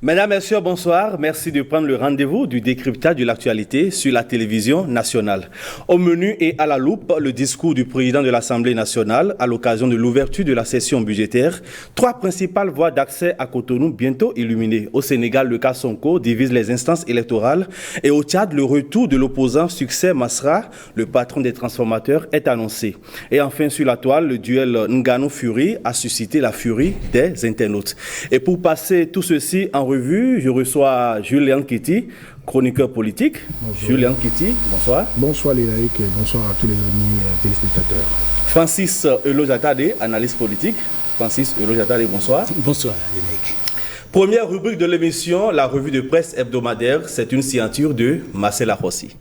Mesdames, Messieurs, bonsoir. Merci de prendre le rendez-vous du décryptage de l'actualité sur la télévision nationale. Au menu et à la loupe, le discours du président de l'Assemblée nationale à l'occasion de l'ouverture de la session budgétaire. 3 principales voies d'accès à Cotonou bientôt illuminées. Au Sénégal, le cas Sonko divise les instances électorales. Et au Tchad, le retour de l'opposant Succès Masra, le patron des transformateurs, est annoncé. Et enfin, sur la toile, le duel Nganou-Fury a suscité la furie des internautes. Et pour passer tout ceci en revue, je reçois Julien Kitty, chroniqueur politique. Bonjour. Julien Kitty, bonsoir. Bonsoir Lélaïque et bonsoir à tous les amis téléspectateurs. Francis Elojatade, analyste politique. Francis Elojatade, bonsoir. Bonsoir Lélaïque. Première rubrique de l'émission, la revue de presse hebdomadaire. C'est une signature de Marcela Rossi.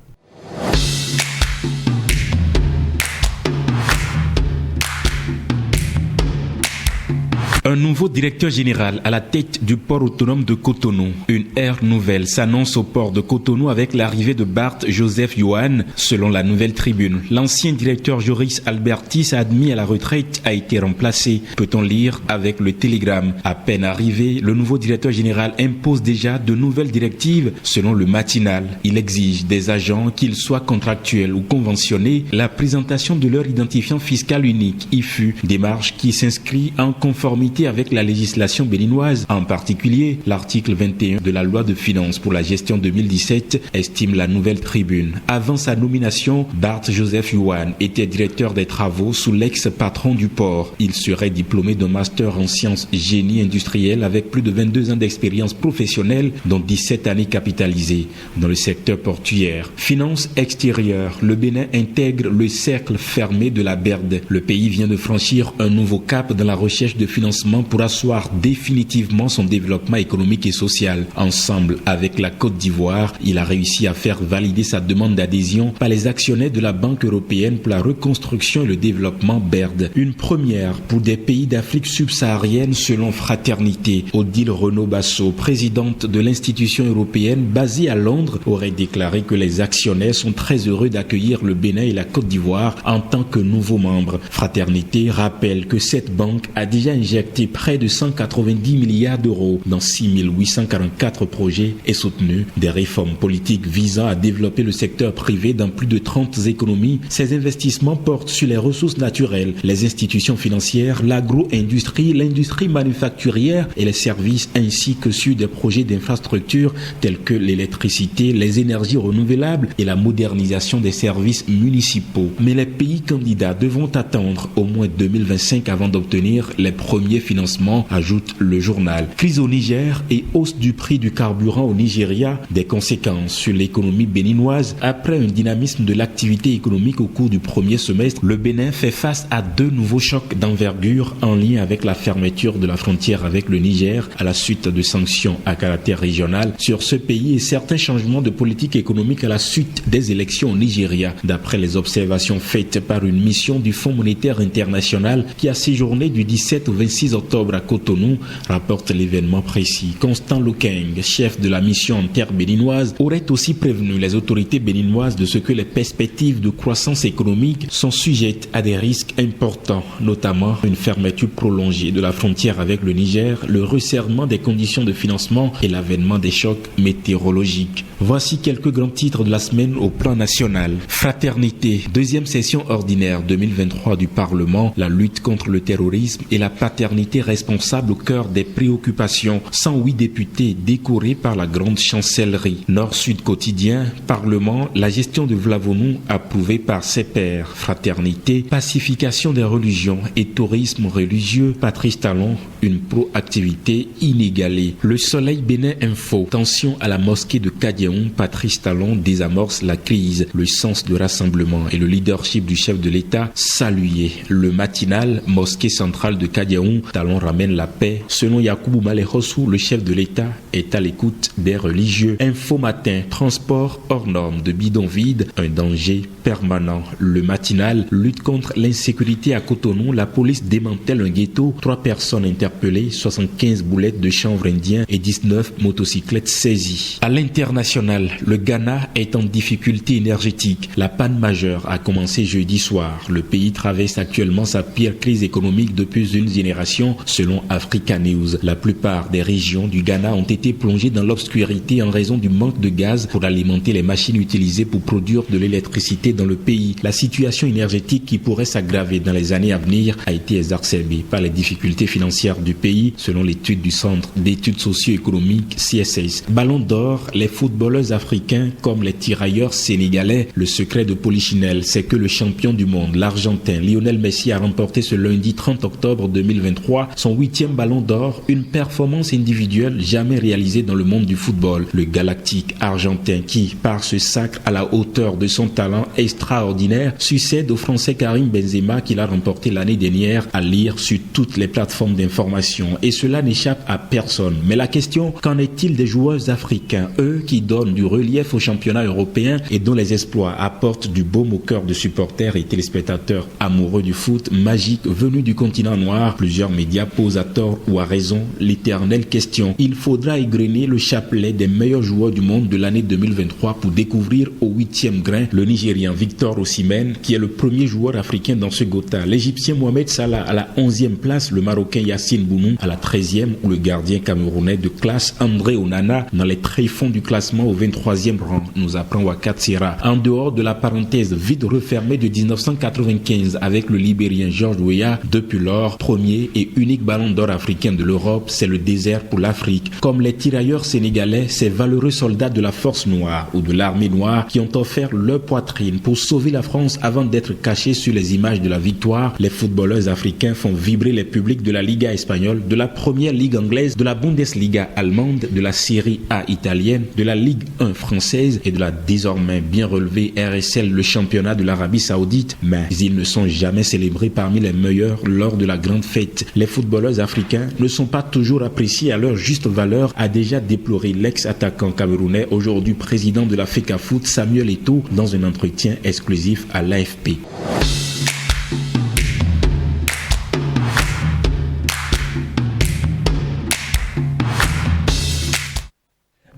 Un nouveau directeur général à la tête du port autonome de Cotonou. Une ère nouvelle s'annonce au port de Cotonou avec l'arrivée de Bart Joseph Yohan. Selon la Nouvelle Tribune, l'ancien directeur Joris Albertis, admis à la retraite, a été remplacé. Peut-on lire avec le Télégramme. À peine arrivé, le nouveau directeur général impose déjà de nouvelles directives. Selon le Matinal, il exige des agents, qu'ils soient contractuels ou conventionnés, la présentation de leur identifiant fiscal unique, IFU, démarche qui s'inscrit en conformité avec la législation béninoise. En particulier, l'article 21 de la loi de finances pour la gestion 2017 estime la Nouvelle Tribune. Avant sa nomination, Bart Joseph Yohan était directeur des travaux sous l'ex-patron du port. Il serait diplômé d'un master en sciences génie industriel avec plus de 22 ans d'expérience professionnelle, dont 17 années capitalisées dans le secteur portuaire. Finances extérieures, le Bénin intègre le cercle fermé de la BERD. Le pays vient de franchir un nouveau cap dans la recherche de financement pour asseoir définitivement son développement économique et social. Ensemble avec la Côte d'Ivoire, il a réussi à faire valider sa demande d'adhésion par les actionnaires de la Banque européenne pour la reconstruction et le développement BERD. Une première pour des pays d'Afrique subsaharienne selon Fraternité. Odile Renaud-Basso, présidente de l'institution européenne basée à Londres, aurait déclaré que les actionnaires sont très heureux d'accueillir le Bénin et la Côte d'Ivoire en tant que nouveaux membres. Fraternité rappelle que cette banque a déjà injecté près de 190 milliards d'euros dans 6844 projets et soutenu des réformes politiques visant à développer le secteur privé dans plus de 30 économies. Ces investissements portent sur les ressources naturelles, les institutions financières, l'agro-industrie, l'industrie manufacturière et les services, ainsi que sur des projets d'infrastructures tels que l'électricité, les énergies renouvelables et la modernisation des services municipaux. Mais les pays candidats devront attendre au moins 2025 avant d'obtenir les premiers financement, ajoute le journal. Crise au Niger et hausse du prix du carburant au Nigeria, des conséquences sur l'économie béninoise. Après un dynamisme de l'activité économique au cours du premier semestre, le Bénin fait face à 2 nouveaux chocs d'envergure en lien avec la fermeture de la frontière avec le Niger à la suite de sanctions à caractère régional sur ce pays et certains changements de politique économique à la suite des élections au Nigeria. D'après les observations faites par une mission du Fonds monétaire international qui a séjourné du 17 au 26 octobre à Cotonou, rapporte l'événement précis. Constant Lokeng, chef de la mission interbéninoise, aurait aussi prévenu les autorités béninoises de ce que les perspectives de croissance économique sont sujettes à des risques importants, notamment une fermeture prolongée de la frontière avec le Niger, le resserrement des conditions de financement et l'avènement des chocs météorologiques. Voici quelques grands titres de la semaine au plan national. Fraternité, deuxième session ordinaire 2023 du Parlement, la lutte contre le terrorisme et la paternité responsable au cœur des préoccupations. 108 députés décorés par la grande chancellerie. Nord-Sud quotidien, Parlement, la gestion de Vlavonou approuvée par ses pairs. Fraternité, pacification des religions et tourisme religieux. Patrice Talon, une proactivité inégalée. Le Soleil Bénin Info, tension à la mosquée de Kadiaoum, Patrice Talon désamorce la crise. Le sens de rassemblement et le leadership du chef de l'État salué. Le Matinal, mosquée centrale de Kadiaoum, Talon ramène la paix. Selon Yacoubou Malehossou, le chef de l'État est à l'écoute des religieux. Info Matin, transport hors norme de bidonville, un danger permanent. Le Matinal, lutte contre l'insécurité à Cotonou, la police démantèle un ghetto, 3 personnes interpellées, 75 boulettes de chanvre indien et 19 motocyclettes saisies. À l'international, le Ghana est en difficulté énergétique. La panne majeure a commencé jeudi soir. Le pays traverse actuellement sa pire crise économique depuis une génération. d'information selon Africa News. La plupart des régions du Ghana ont été plongées dans l'obscurité en raison du manque de gaz pour alimenter les machines utilisées pour produire de l'électricité dans le pays. La situation énergétique qui pourrait s'aggraver dans les années à venir a été exacerbée par les difficultés financières du pays selon l'étude du Centre d'études socio-économiques CSS. Ballon d'or, les footballeurs africains comme les tirailleurs sénégalais. Le secret de Polichinelle, c'est que le champion du monde, l'Argentin Lionel Messi a remporté ce lundi 30 octobre 2023 son 8e ballon d'or, une performance individuelle jamais réalisée dans le monde du football. Le galactique argentin qui, par ce sacre à la hauteur de son talent extraordinaire, succède au Français Karim Benzema qui l'a remporté l'année dernière, à lire sur toutes les plateformes d'information. Et cela n'échappe à personne. Mais la question, qu'en est-il des joueurs africains, eux qui donnent du relief au championnat européen et dont les exploits apportent du baume au cœur de supporters et téléspectateurs amoureux du foot magique venus du continent noir? Plusieurs médias posent à tort ou à raison l'éternelle question. Il faudra égrener le chapelet des meilleurs joueurs du monde de l'année 2023 pour découvrir au 8e grain le Nigérian Victor Osimhen qui est le premier joueur africain dans ce Gotha, l'Égyptien Mohamed Salah à la 11e place, le Marocain Yassine Bounou à la 13e ou le gardien camerounais de classe André Onana dans les tréfonds du classement au 23e rang, nous apprend Wakat Sira. En dehors de la parenthèse vide refermée de 1995 avec le Libérien George Weah, depuis lors, premier et unique ballon d'or africain de l'Europe, c'est le désert pour l'Afrique. Comme les tirailleurs sénégalais, ces valeureux soldats de la force noire ou de l'armée noire qui ont offert leur poitrine pour sauver la France avant d'être cachés sur les images de la victoire, les footballeurs africains font vibrer les publics de la Liga espagnole, de la première ligue anglaise, de la Bundesliga allemande, de la Serie A italienne, de la Ligue 1 française et de la désormais bien relevée RSL, le championnat de l'Arabie Saoudite. Mais ils ne sont jamais célébrés parmi les meilleurs lors de la grande fête. Les footballeurs africains ne sont pas toujours appréciés à leur juste valeur, a déjà déploré l'ex-attaquant camerounais, aujourd'hui président de la FECAFOOT, Samuel Eto'o, dans un entretien exclusif à l'AFP.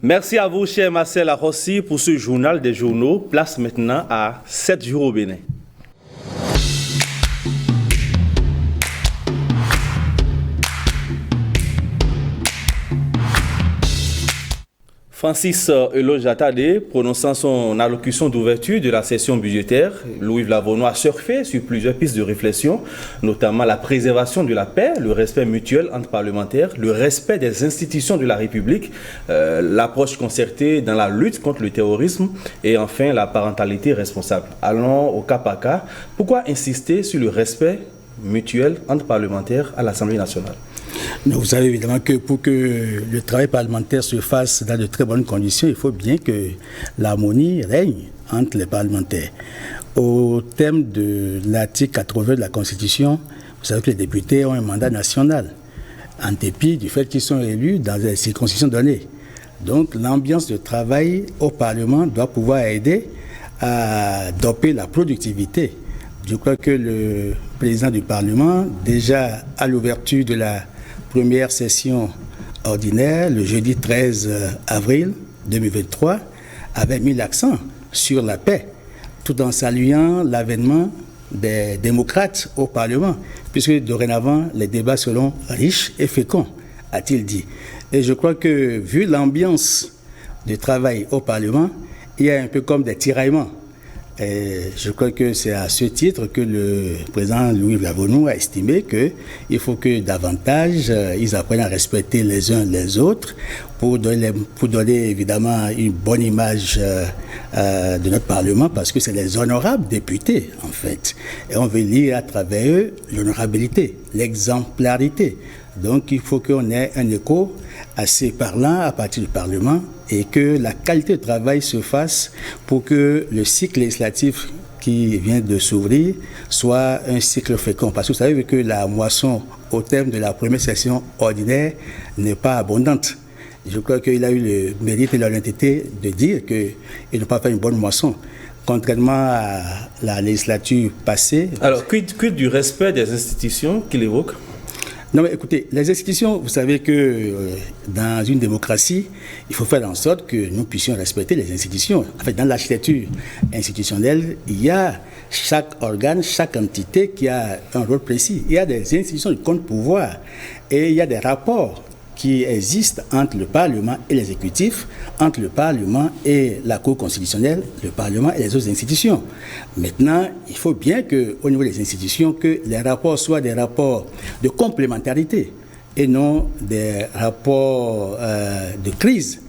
Merci à vous, cher Marcel Arossi, pour ce journal des journaux. Place maintenant à 7 jours au Bénin. Francis Elojatade, prononçant son allocution d'ouverture de la session budgétaire, Louis Vlavono a surfé sur plusieurs pistes de réflexion, notamment la préservation de la paix, le respect mutuel entre parlementaires, le respect des institutions de la République, l'approche concertée dans la lutte contre le terrorisme et enfin la parentalité responsable. Allons au cas par cas. Pourquoi insister sur le respect mutuel entre parlementaires à l'Assemblée nationale? Mais vous savez évidemment que pour que le travail parlementaire se fasse dans de très bonnes conditions, il faut bien que l'harmonie règne entre les parlementaires. Au terme de l'article 80 de la Constitution, vous savez que les députés ont un mandat national, en dépit du fait qu'ils sont élus dans des circonscriptions données. Donc l'ambiance de travail au Parlement doit pouvoir aider à doper la productivité. Je crois que le président du Parlement, déjà à l'ouverture de la première session ordinaire, le jeudi 13 avril 2023, avait mis l'accent sur la paix, tout en saluant l'avènement des démocrates au Parlement, puisque dorénavant, les débats seront riches et féconds, a-t-il dit. Et je crois que, vu l'ambiance de travail au Parlement, il y a un peu comme des tiraillements. Et je crois que c'est à ce titre que le président Louis Vlavono a estimé qu'il faut que davantage ils apprennent à respecter les uns les autres pour donner évidemment une bonne image de notre Parlement, parce que c'est les honorables députés en fait. Et on veut lire à travers eux l'honorabilité, l'exemplarité. Donc il faut qu'on ait un écho assez parlant à partir du Parlement et que la qualité de travail se fasse pour que le cycle législatif qui vient de s'ouvrir soit un cycle fécond. Parce que vous savez que la moisson au terme de la première session ordinaire n'est pas abondante. Je crois qu'il a eu le mérite et l'honnêteté de dire qu'il n'a pas fait une bonne moisson. Contrairement à la législature passée. Alors, quid du respect des institutions qu'il évoque? Non, mais écoutez, les institutions, vous savez que dans une démocratie, il faut faire en sorte que nous puissions respecter les institutions. En fait, dans l'architecture institutionnelle, il y a chaque organe, chaque entité qui a un rôle précis. Il y a des institutions de contre-pouvoir et il y a des rapports qui existent entre le Parlement et l'exécutif, entre le Parlement et la Cour constitutionnelle, le Parlement et les autres institutions. Maintenant, il faut bien qu'au niveau des institutions, que les rapports soient des rapports de complémentarité et non des rapports de crise.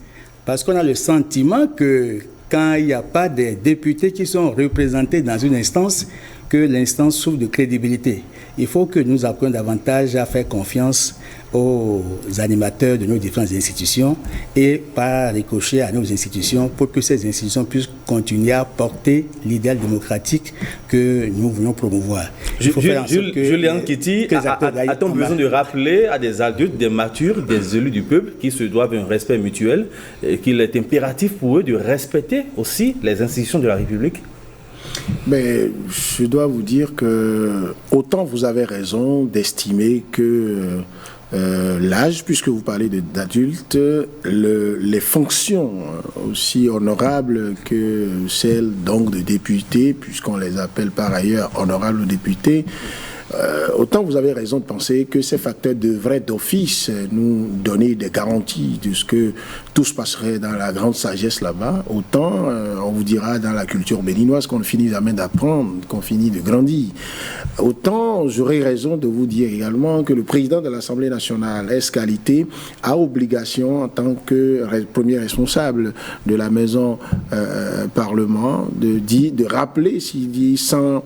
Parce qu'on a le sentiment que quand il n'y a pas des députés qui sont représentés dans une instance, que l'instance souffre de crédibilité. Il faut que nous apprenions davantage à faire confiance aux animateurs de nos différentes institutions et par ricochet à nos institutions pour que ces institutions puissent continuer à porter l'idéal démocratique que nous voulons promouvoir. Julien Kiti, a-t-on besoin de rappeler à des adultes, des matures, des élus du peuple qui se doivent un respect mutuel et qu'il est impératif pour eux de respecter aussi les institutions de la République? Mais je dois vous dire que autant vous avez raison d'estimer que l'âge, puisque vous parlez d'adultes, les fonctions aussi honorables que celles donc de députés, puisqu'on les appelle par ailleurs honorables députés, autant vous avez raison de penser que ces facteurs devraient d'office nous donner des garanties de ce que tout se passerait dans la grande sagesse là-bas, autant on vous dira dans la culture béninoise qu'on finit jamais d'apprendre, qu'on finit de grandir. Autant j'aurais raison de vous dire également que le président de l'Assemblée nationale, ès-qualité, a obligation en tant que premier responsable de la maison Parlement de rappeler, s'il dit sans...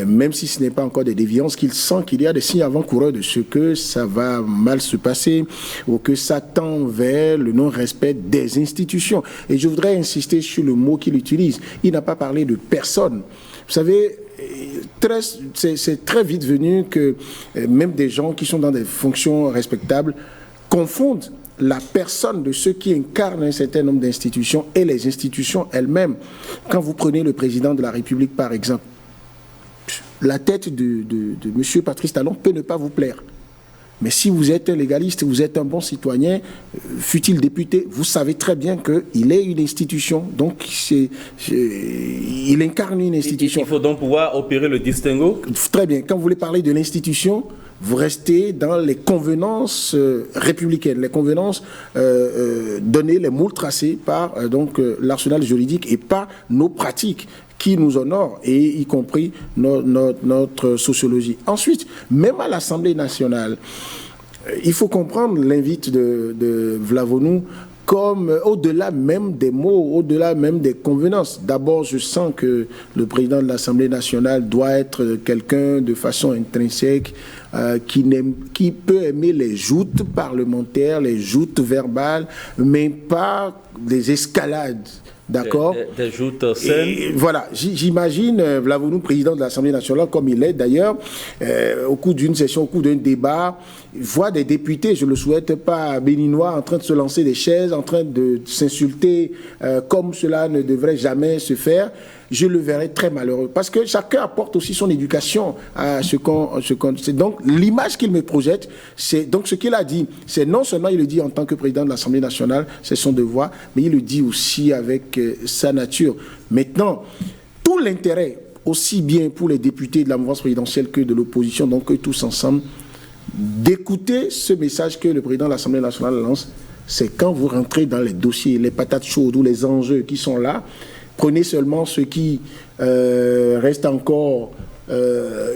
même si ce n'est pas encore des déviances, qu'il sent qu'il y a des signes avant-coureurs de ce que ça va mal se passer ou que ça tend vers le non-respect des institutions. Et je voudrais insister sur le mot qu'il utilise. Il n'a pas parlé de personne. Vous savez, c'est très vite venu que même des gens qui sont dans des fonctions respectables confondent la personne de ceux qui incarnent un certain nombre d'institutions et les institutions elles-mêmes. Quand vous prenez le président de la République, par exemple, la tête de M. Patrice Talon peut ne pas vous plaire. Mais si vous êtes un légaliste, vous êtes un bon citoyen, fût-il député, vous savez très bien qu'il est une institution. Donc, il incarne une institution. Il faut donc pouvoir opérer le distinguo. Très bien. Quand vous voulez parler de l'institution, vous restez dans les convenances républicaines, les convenances données, les moules tracés par l'arsenal juridique et par nos pratiques qui nous honorent, et y compris notre sociologie. Ensuite, même à l'Assemblée nationale, il faut comprendre l'invite de Vlavonou comme au-delà même des mots, au-delà même des convenances. D'abord, je sens que le président de l'Assemblée nationale doit être quelqu'un de façon intrinsèque qui peut aimer les joutes parlementaires, les joutes verbales, mais pas des escalades. D'accord. Des joutes saines. Voilà, j'imagine Vlavonou, président de l'Assemblée nationale, comme il est d'ailleurs, au cours d'une session, au cours d'un débat, voit des députés, je ne le souhaite pas, béninois, en train de se lancer des chaises, en train de s'insulter, comme cela ne devrait jamais se faire. Je le verrais très malheureux. Parce que chacun apporte aussi son éducation à ce qu'on... Donc, l'image qu'il me projette, c'est... Donc, ce qu'il a dit, c'est non seulement il le dit en tant que président de l'Assemblée nationale, c'est son devoir, mais il le dit aussi avec sa nature. Maintenant, tout l'intérêt, aussi bien pour les députés de la mouvance présidentielle que de l'opposition, donc que tous ensemble, d'écouter ce message que le président de l'Assemblée nationale lance, c'est quand vous rentrez dans les dossiers, les patates chaudes ou les enjeux qui sont là, prenez seulement ce qui reste encore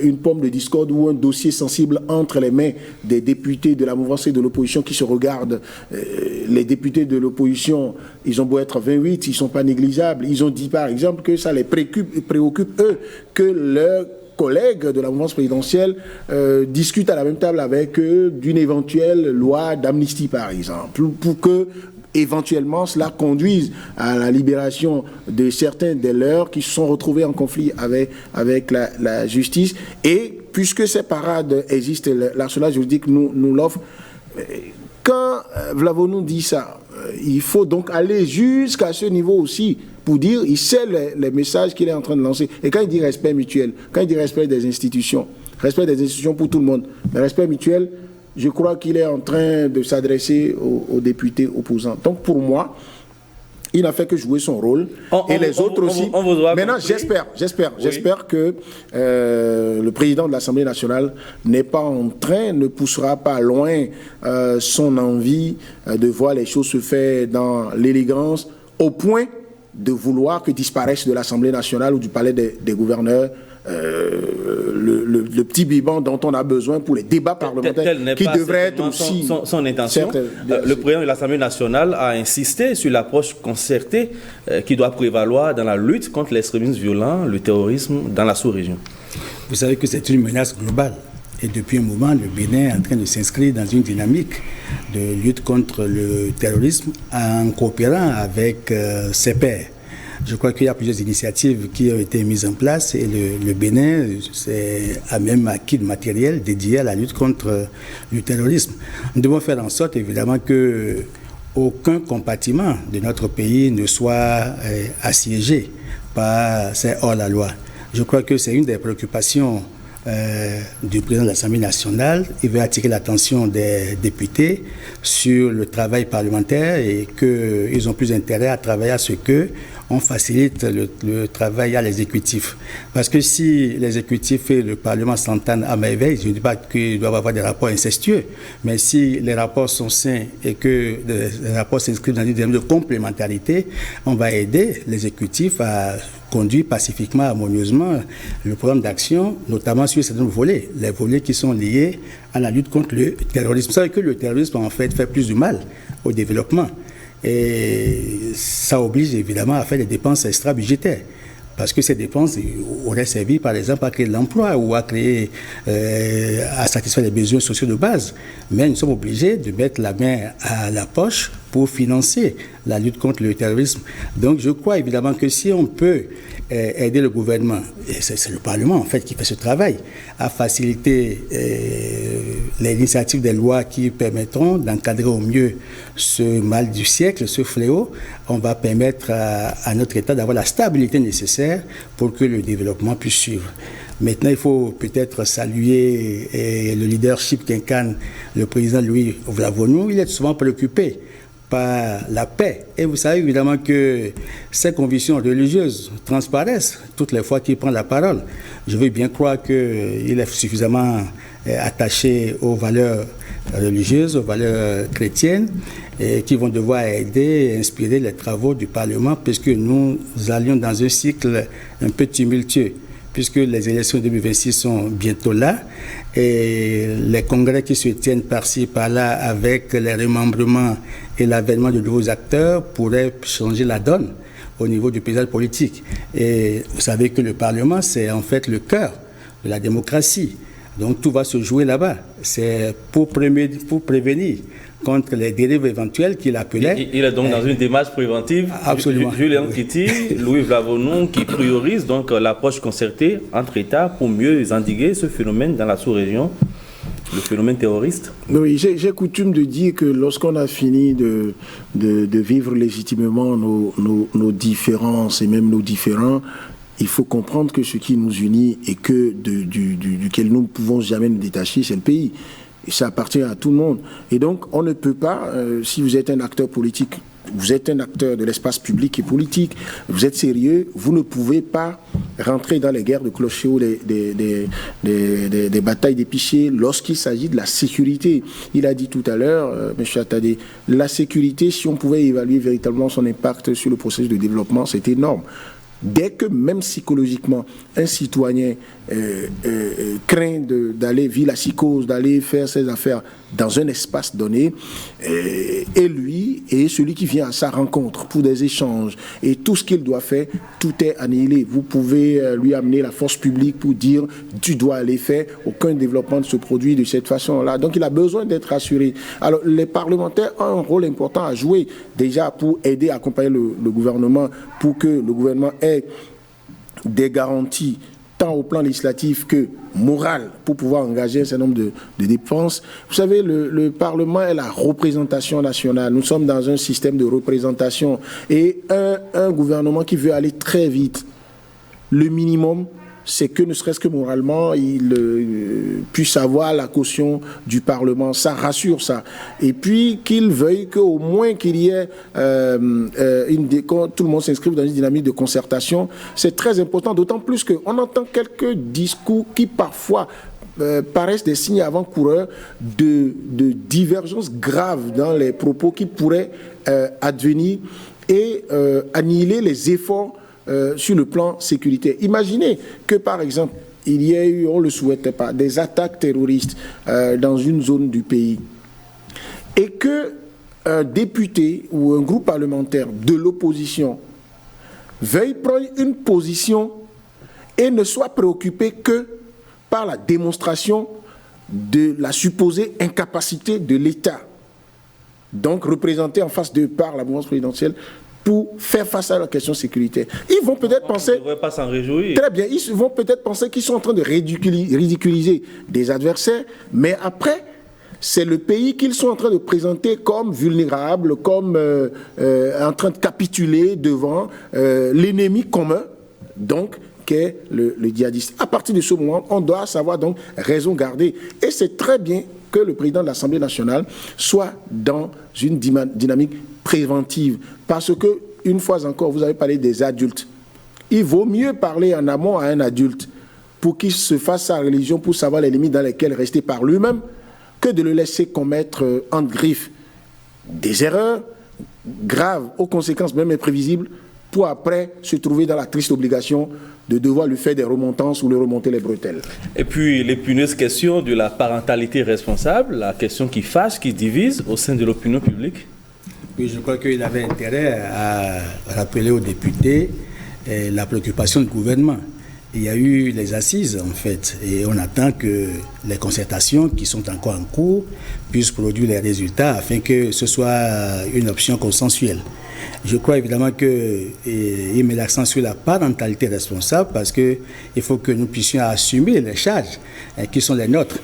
une pomme de discorde ou un dossier sensible entre les mains des députés de la mouvance et de l'opposition qui se regardent. Les députés de l'opposition, ils ont beau être 28, ils ne sont pas négligeables. Ils ont dit par exemple que ça les préoccupe eux, que leurs collègues de la mouvance présidentielle discutent à la même table avec eux d'une éventuelle loi d'amnistie par exemple, pour que éventuellement cela conduise à la libération de certains des leurs qui se sont retrouvés en conflit avec la justice. Et puisque ces parades existent, l'arsenal juridique nous l'offre, quand Vlavonou dit ça, il faut donc aller jusqu'à ce niveau aussi pour dire, il sait les messages qu'il est en train de lancer. Et quand il dit respect mutuel, quand il dit respect des institutions pour tout le monde, mais respect mutuel, je crois qu'il est en train de s'adresser aux députés opposants. Donc pour moi, il n'a fait que jouer son rôle. Et les autres aussi. Maintenant, j'espère que le président de l'Assemblée nationale ne poussera pas loin son envie de voir les choses se faire dans l'élégance, au point de vouloir que disparaisse de l'Assemblée nationale ou du palais des gouverneurs le petit biban dont on a besoin pour les débats parlementaires, qui devrait être aussi son intention. Le président de l'Assemblée nationale a insisté sur l'approche concertée qui doit prévaloir dans la lutte contre l'extrémisme violent, le terrorisme dans la sous-région. Vous savez que c'est une menace globale. Et depuis un moment, le Bénin est en train de s'inscrire dans une dynamique de lutte contre le terrorisme en coopérant avec ses pairs. Je crois qu'il y a plusieurs initiatives qui ont été mises en place et le Bénin a même acquis de matériel dédié à la lutte contre le terrorisme. Nous devons faire en sorte, évidemment, que aucun compartiment de notre pays ne soit assiégé par ces hors-la-loi. Je crois que c'est une des préoccupations du président de l'Assemblée nationale. Il veut attirer l'attention des députés sur le travail parlementaire et qu'ils ont plus intérêt à travailler à ce qu'on facilite le travail à l'exécutif. Parce que si l'exécutif et le Parlement s'entendent à merveille, je ne dis pas qu'ils doivent avoir des rapports incestueux, mais si les rapports sont sains et que les rapports s'inscrivent dans une dynamique de complémentarité, on va aider l'exécutif à conduire pacifiquement, harmonieusement le programme d'action, notamment sur certains volets, les volets qui sont liés à la lutte contre le terrorisme. Vous savez que le terrorisme, en fait plus de mal au développement. Et ça oblige évidemment à faire des dépenses extra-budgétaires. Parce que ces dépenses auraient servi, par exemple, à créer de l'emploi ou à satisfaire les besoins sociaux de base. Mais nous sommes obligés de mettre la main à la poche pour financer la lutte contre le terrorisme. Donc je crois évidemment que si on peut aider le gouvernement, et c'est le Parlement en fait qui fait ce travail, à faciliter l'initiative des lois qui permettront d'encadrer au mieux ce mal du siècle, ce fléau, on va permettre à notre État d'avoir la stabilité nécessaire pour que le développement puisse suivre. Maintenant, il faut peut-être saluer le leadership qu'incarne le président Louis Vlavonou. Il est souvent préoccupé par la paix. Et vous savez évidemment que ses convictions religieuses transparaissent toutes les fois qu'il prend la parole. Je veux bien croire qu'il est suffisamment attaché aux valeurs religieuses, aux valeurs chrétiennes, et qui vont devoir aider et inspirer les travaux du Parlement, puisque nous allions dans un cycle un peu tumultueux, puisque les élections 2026 sont bientôt là, et les congrès qui se tiennent par-ci, par-là, avec les remembrements et l'avènement de nouveaux acteurs, pourraient changer la donne au niveau du paysage politique. Et vous savez que le Parlement, c'est en fait le cœur de la démocratie. Donc tout va se jouer là-bas. C'est pour prévenir contre les dérives éventuelles qu'il appelait. Il est donc dans une démarche préventive. Absolument. Julien Kiti, Louis Vlavonou, qui priorise donc l'approche concertée entre États pour mieux endiguer ce phénomène dans la sous-région, le phénomène terroriste. Oui, j'ai coutume de dire que lorsqu'on a fini de vivre légitimement nos différences et même nos différends, il faut comprendre que ce qui nous unit et duquel nous ne pouvons jamais nous détacher, c'est le pays. Et ça appartient à tout le monde. Et donc, on ne peut pas, si vous êtes un acteur politique, vous êtes un acteur de l'espace public et politique, vous êtes sérieux, vous ne pouvez pas rentrer dans les guerres de clochers ou des batailles d'épichés lorsqu'il s'agit de la sécurité. Il a dit tout à l'heure, M. Attadé, la sécurité, si on pouvait évaluer véritablement son impact sur le processus de développement, c'est énorme. Dès que même psychologiquement un citoyen craint d'aller vivre la psychose, d'aller faire ses affaires dans un espace donné, et lui et celui qui vient à sa rencontre pour des échanges et tout ce qu'il doit faire, tout est annihilé. Vous pouvez lui amener la force publique pour dire tu dois aller faire, aucun développement ne se produit de cette façon-là. Donc il a besoin d'être rassuré. Alors les parlementaires ont un rôle important à jouer déjà pour aider à accompagner le gouvernement, pour que le gouvernement ait des garanties tant au plan législatif que moral pour pouvoir engager un certain nombre de dépenses. Vous savez, le Parlement est la représentation nationale. Nous sommes dans un système de représentation et un gouvernement qui veut aller très vite. Le minimum, c'est que ne serait-ce que moralement, il puisse avoir la caution du Parlement. Ça rassure, ça. Et puis qu'il veuille qu'au moins qu'il y ait quand tout le monde s'inscrive dans une dynamique de concertation. C'est très important, d'autant plus qu'on entend quelques discours qui parfois paraissent des signes avant-coureurs de divergences graves dans les propos qui pourraient advenir et annihiler les efforts sur le plan sécuritaire. Imaginez que, par exemple, il y ait eu, on ne le souhaitait pas, des attaques terroristes dans une zone du pays et que un député ou un groupe parlementaire de l'opposition veuille prendre une position et ne soit préoccupé que par la démonstration de la supposée incapacité de l'État, donc représenté en face d'eux par la mouvance présidentielle, pour faire face à la question sécuritaire. Ils vont peut-être penser... On ne devrait pas s'en réjouir. Très bien, ils vont peut-être penser qu'ils sont en train de ridiculiser des adversaires, mais après, c'est le pays qu'ils sont en train de présenter comme vulnérable, comme en train de capituler devant l'ennemi commun, donc, qu'est le djihadiste. À partir de ce moment, on doit savoir donc raison garder. Et c'est très bien que le président de l'Assemblée nationale soit dans une dynamique préventive. Parce que, une fois encore, vous avez parlé des adultes. Il vaut mieux parler en amont à un adulte pour qu'il se fasse sa religion, pour savoir les limites dans lesquelles rester par lui-même, que de le laisser commettre entre griffes des erreurs graves, aux conséquences même imprévisibles, pour après se trouver dans la triste obligation de devoir lui faire des remontances ou lui remonter les bretelles. Et puis l'épineuse question de la parentalité responsable, la question qui fâche, qui divise au sein de l'opinion publique. Oui, je crois qu'il avait intérêt à rappeler aux députés la préoccupation du gouvernement. Il y a eu les assises, en fait, et on attend que les concertations qui sont encore en cours puissent produire les résultats afin que ce soit une option consensuelle. Je crois évidemment qu'il met l'accent sur la parentalité responsable parce qu'il faut que nous puissions assumer les charges qui sont les nôtres.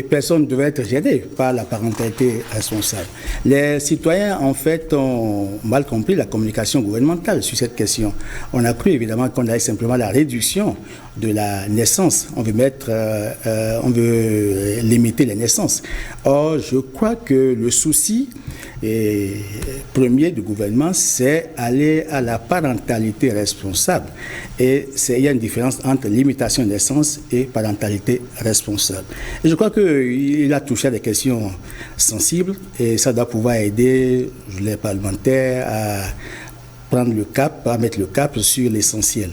Personne ne devrait être gêné par la parentalité responsable. Les citoyens, en fait, ont mal compris la communication gouvernementale sur cette question. On a cru évidemment qu'on avait simplement la réduction de la naissance. On veut limiter les naissances. Or, je crois que le souci premier du gouvernement, c'est aller à la parentalité responsable. Et il y a une différence entre limitation de naissance et parentalité responsable. Et je crois qu'il a touché à des questions sensibles et ça doit pouvoir aider les parlementaires à prendre le cap, à mettre le cap sur l'essentiel.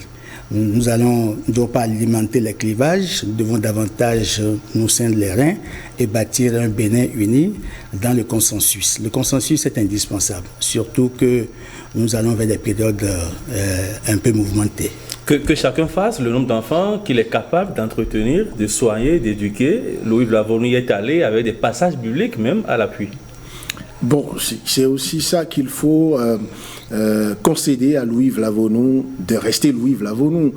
Nous ne devons pas alimenter les clivages, nous devons davantage nous ceindre les reins et bâtir un Bénin uni dans le consensus. Le consensus est indispensable, surtout que nous allons vers des périodes un peu mouvementées. Que chacun fasse le nombre d'enfants qu'il est capable d'entretenir, de soigner, d'éduquer. Louis Lavonu est allé avec des passages bibliques même à l'appui. Bon, c'est aussi ça qu'il faut concéder à Louis Lavonu, de rester Louis Lavonu,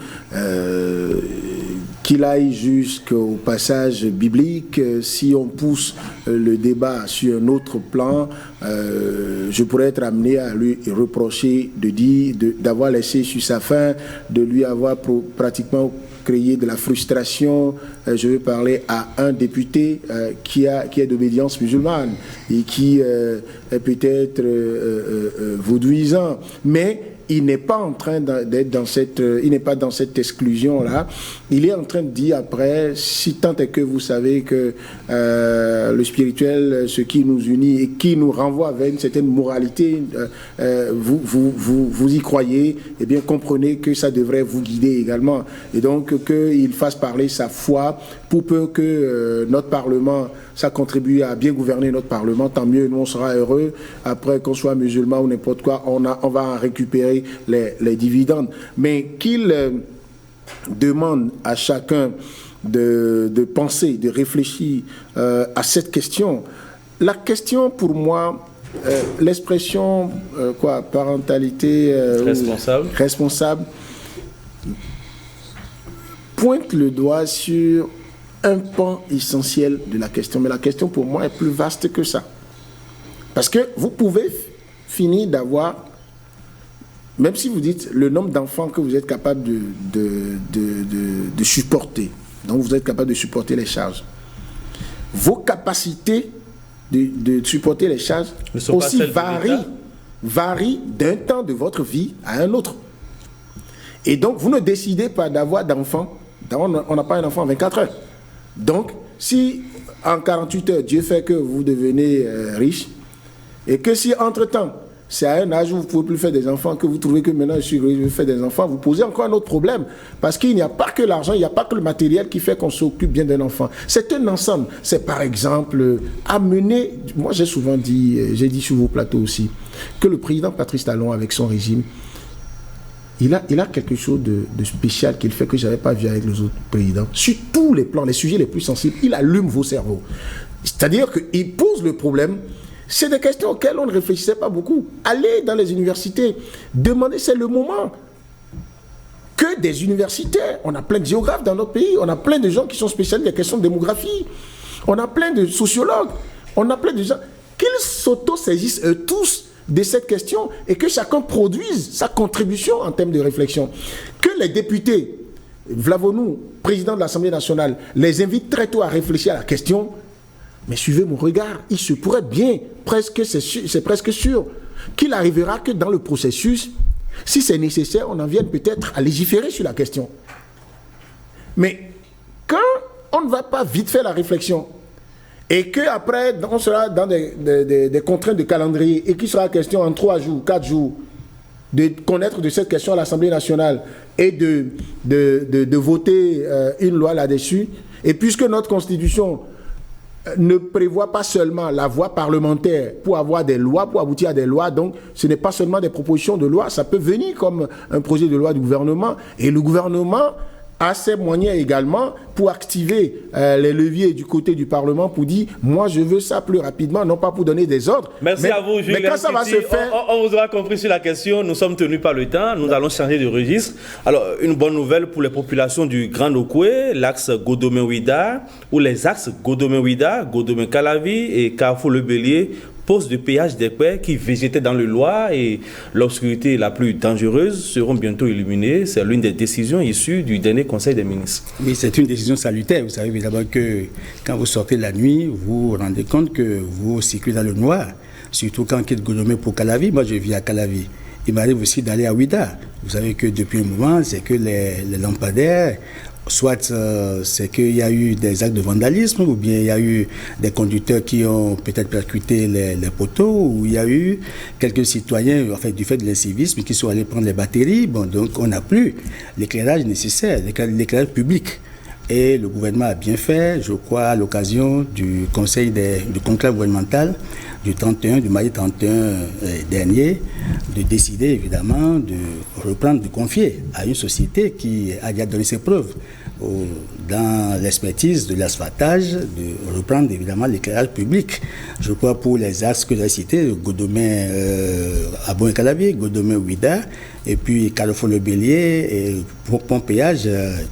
qu'il aille jusqu'au passage biblique. Si on pousse le débat sur un autre plan, je pourrais être amené à lui reprocher d'avoir laissé sur sa faim, de lui avoir pratiquement créé de la frustration. Je veux parler à un député qui est d'obédience musulmane et qui est peut-être vaudouisant, mais il n'est pas en train d'être dans il n'est pas dans cette exclusion-là. Il est en train de dire après, si tant est que vous savez que le spirituel, ce qui nous unit et qui nous renvoie vers une certaine moralité, vous y croyez, eh bien comprenez que ça devrait vous guider également. Et donc qu'il fasse parler sa foi pour peu que notre Parlement, ça contribue à bien gouverner notre Parlement, tant mieux, nous on sera heureux. Après, qu'on soit musulman ou n'importe quoi, on va en récupérer les dividendes. Mais qu'il demande à chacun de penser, de réfléchir à cette question. La question pour moi, l'expression parentalité responsable pointe le doigt sur un pan essentiel de la question. Mais la question pour moi est plus vaste que ça. Parce que vous pouvez finir d'avoir même si vous dites le nombre d'enfants que vous êtes capable de supporter, donc vous êtes capable de supporter les charges, vos capacités de supporter les charges aussi varient d'un temps de votre vie à un autre. Et donc, vous ne décidez pas d'avoir d'enfants. On n'a pas un enfant en 24 heures. Donc, si en 48 heures, Dieu fait que vous devenez riche, et que si entre-temps, c'est à un âge où vous ne pouvez plus faire des enfants, que vous trouvez que maintenant je suis riche, je vais faire des enfants, vous posez encore un autre problème. Parce qu'il n'y a pas que l'argent, il n'y a pas que le matériel qui fait qu'on s'occupe bien d'un enfant. C'est un ensemble. C'est par exemple amener, moi j'ai souvent dit, j'ai dit sur vos plateaux aussi, que le président Patrice Talon avec son régime, il a quelque chose de spécial qu'il fait que je n'avais pas vu avec les autres présidents. Sur tous les plans, les sujets les plus sensibles, il allume vos cerveaux. C'est-à-dire qu'il pose le problème. C'est des questions auxquelles on ne réfléchissait pas beaucoup. Allez dans les universités, demandez, c'est le moment. Que des universitaires, on a plein de géographes dans notre pays, on a plein de gens qui sont spécialisés des questions de démographie, on a plein de sociologues, on a plein de gens, qu'ils s'auto-saisissent tous de cette question et que chacun produise sa contribution en termes de réflexion. Que les députés, Vlavonou, président de l'Assemblée nationale, les invitent très tôt à réfléchir à la question. Mais suivez mon regard, il se pourrait bien, c'est presque sûr, qu'il arrivera que dans le processus, si c'est nécessaire, on en vienne peut-être à légiférer sur la question. Mais quand on ne va pas vite faire la réflexion, et qu'après, on sera dans des contraintes de calendrier, et qu'il sera question en 3 jours, 4 jours, de connaître de cette question à l'Assemblée nationale, et de voter une loi là-dessus, et puisque notre Constitution ne prévoit pas seulement la voie parlementaire pour avoir des lois, pour aboutir à des lois, donc ce n'est pas seulement des propositions de loi, ça peut venir comme un projet de loi du gouvernement, et le gouvernement a ses moyens également pour activer les leviers du côté du Parlement pour dire moi je veux ça plus rapidement, non pas pour donner des ordres. Merci à vous, Julien. Mais quand ça va se faire... On vous aura compris sur la question, nous sommes tenus par le temps, nous allons changer de registre. Alors, une bonne nouvelle pour les populations du Grand Okoué, l'axe Godomé-Ouida, ou les axes Godomé-Ouida, Godomé-Calavi et Carrefour-le-Bélier, postes de péage des quais qui végétaient dans le Loir et l'obscurité la plus dangereuse seront bientôt illuminés. C'est l'une des décisions issues du dernier Conseil des ministres. Oui, c'est une décision salutaire. Vous savez évidemment que quand vous sortez la nuit, vous vous rendez compte que vous circulez dans le noir. Surtout quand on quitte Godomé pour Calavi. Moi, je vis à Calavi. Il m'arrive aussi d'aller à Ouida. Vous savez que depuis un moment, c'est que les lampadaires, soit c'est qu'il y a eu des actes de vandalisme, ou bien il y a eu des conducteurs qui ont peut-être percuté les poteaux, ou il y a eu quelques citoyens, en fait, du fait de l'incivisme, qui sont allés prendre les batteries. Bon, donc on n'a plus l'éclairage nécessaire, l'éclairage public. Et le gouvernement a bien fait, je crois, à l'occasion du du conclave gouvernemental du mardi 31 dernier, de décider évidemment de reprendre, de confier à une société qui a déjà donné ses preuves dans l'expertise de l'asphaltage, de reprendre évidemment l'éclairage public. Je crois pour les axes que j'ai cités, Godomé à Bon-Calavi, Godomé-Ouida, et puis Carrefour-le-Bélier et Pont-Péage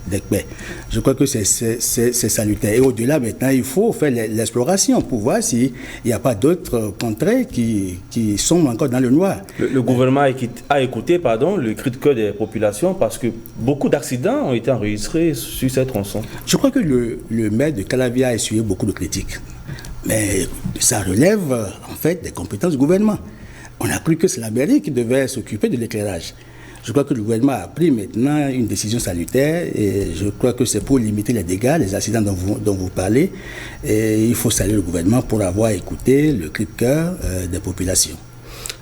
d'Ekpé. Je crois que c'est salutaire. Et au-delà, maintenant, il faut faire l'exploration pour voir s'il n'y a pas d'autres contrées qui sont encore dans le noir. Le gouvernement a écouté le cri de cœur des populations parce que beaucoup d'accidents ont été enregistrés sur ces tronçons. Je crois que le maire de Calavi a essuyé beaucoup de critiques. Mais ça relève en fait des compétences du gouvernement. On a cru que c'est la mairie qui devait s'occuper de l'éclairage. Je crois que le gouvernement a pris maintenant une décision salutaire et je crois que c'est pour limiter les dégâts, les accidents dont vous parlez. Et il faut saluer le gouvernement pour avoir écouté le cri de cœur des populations.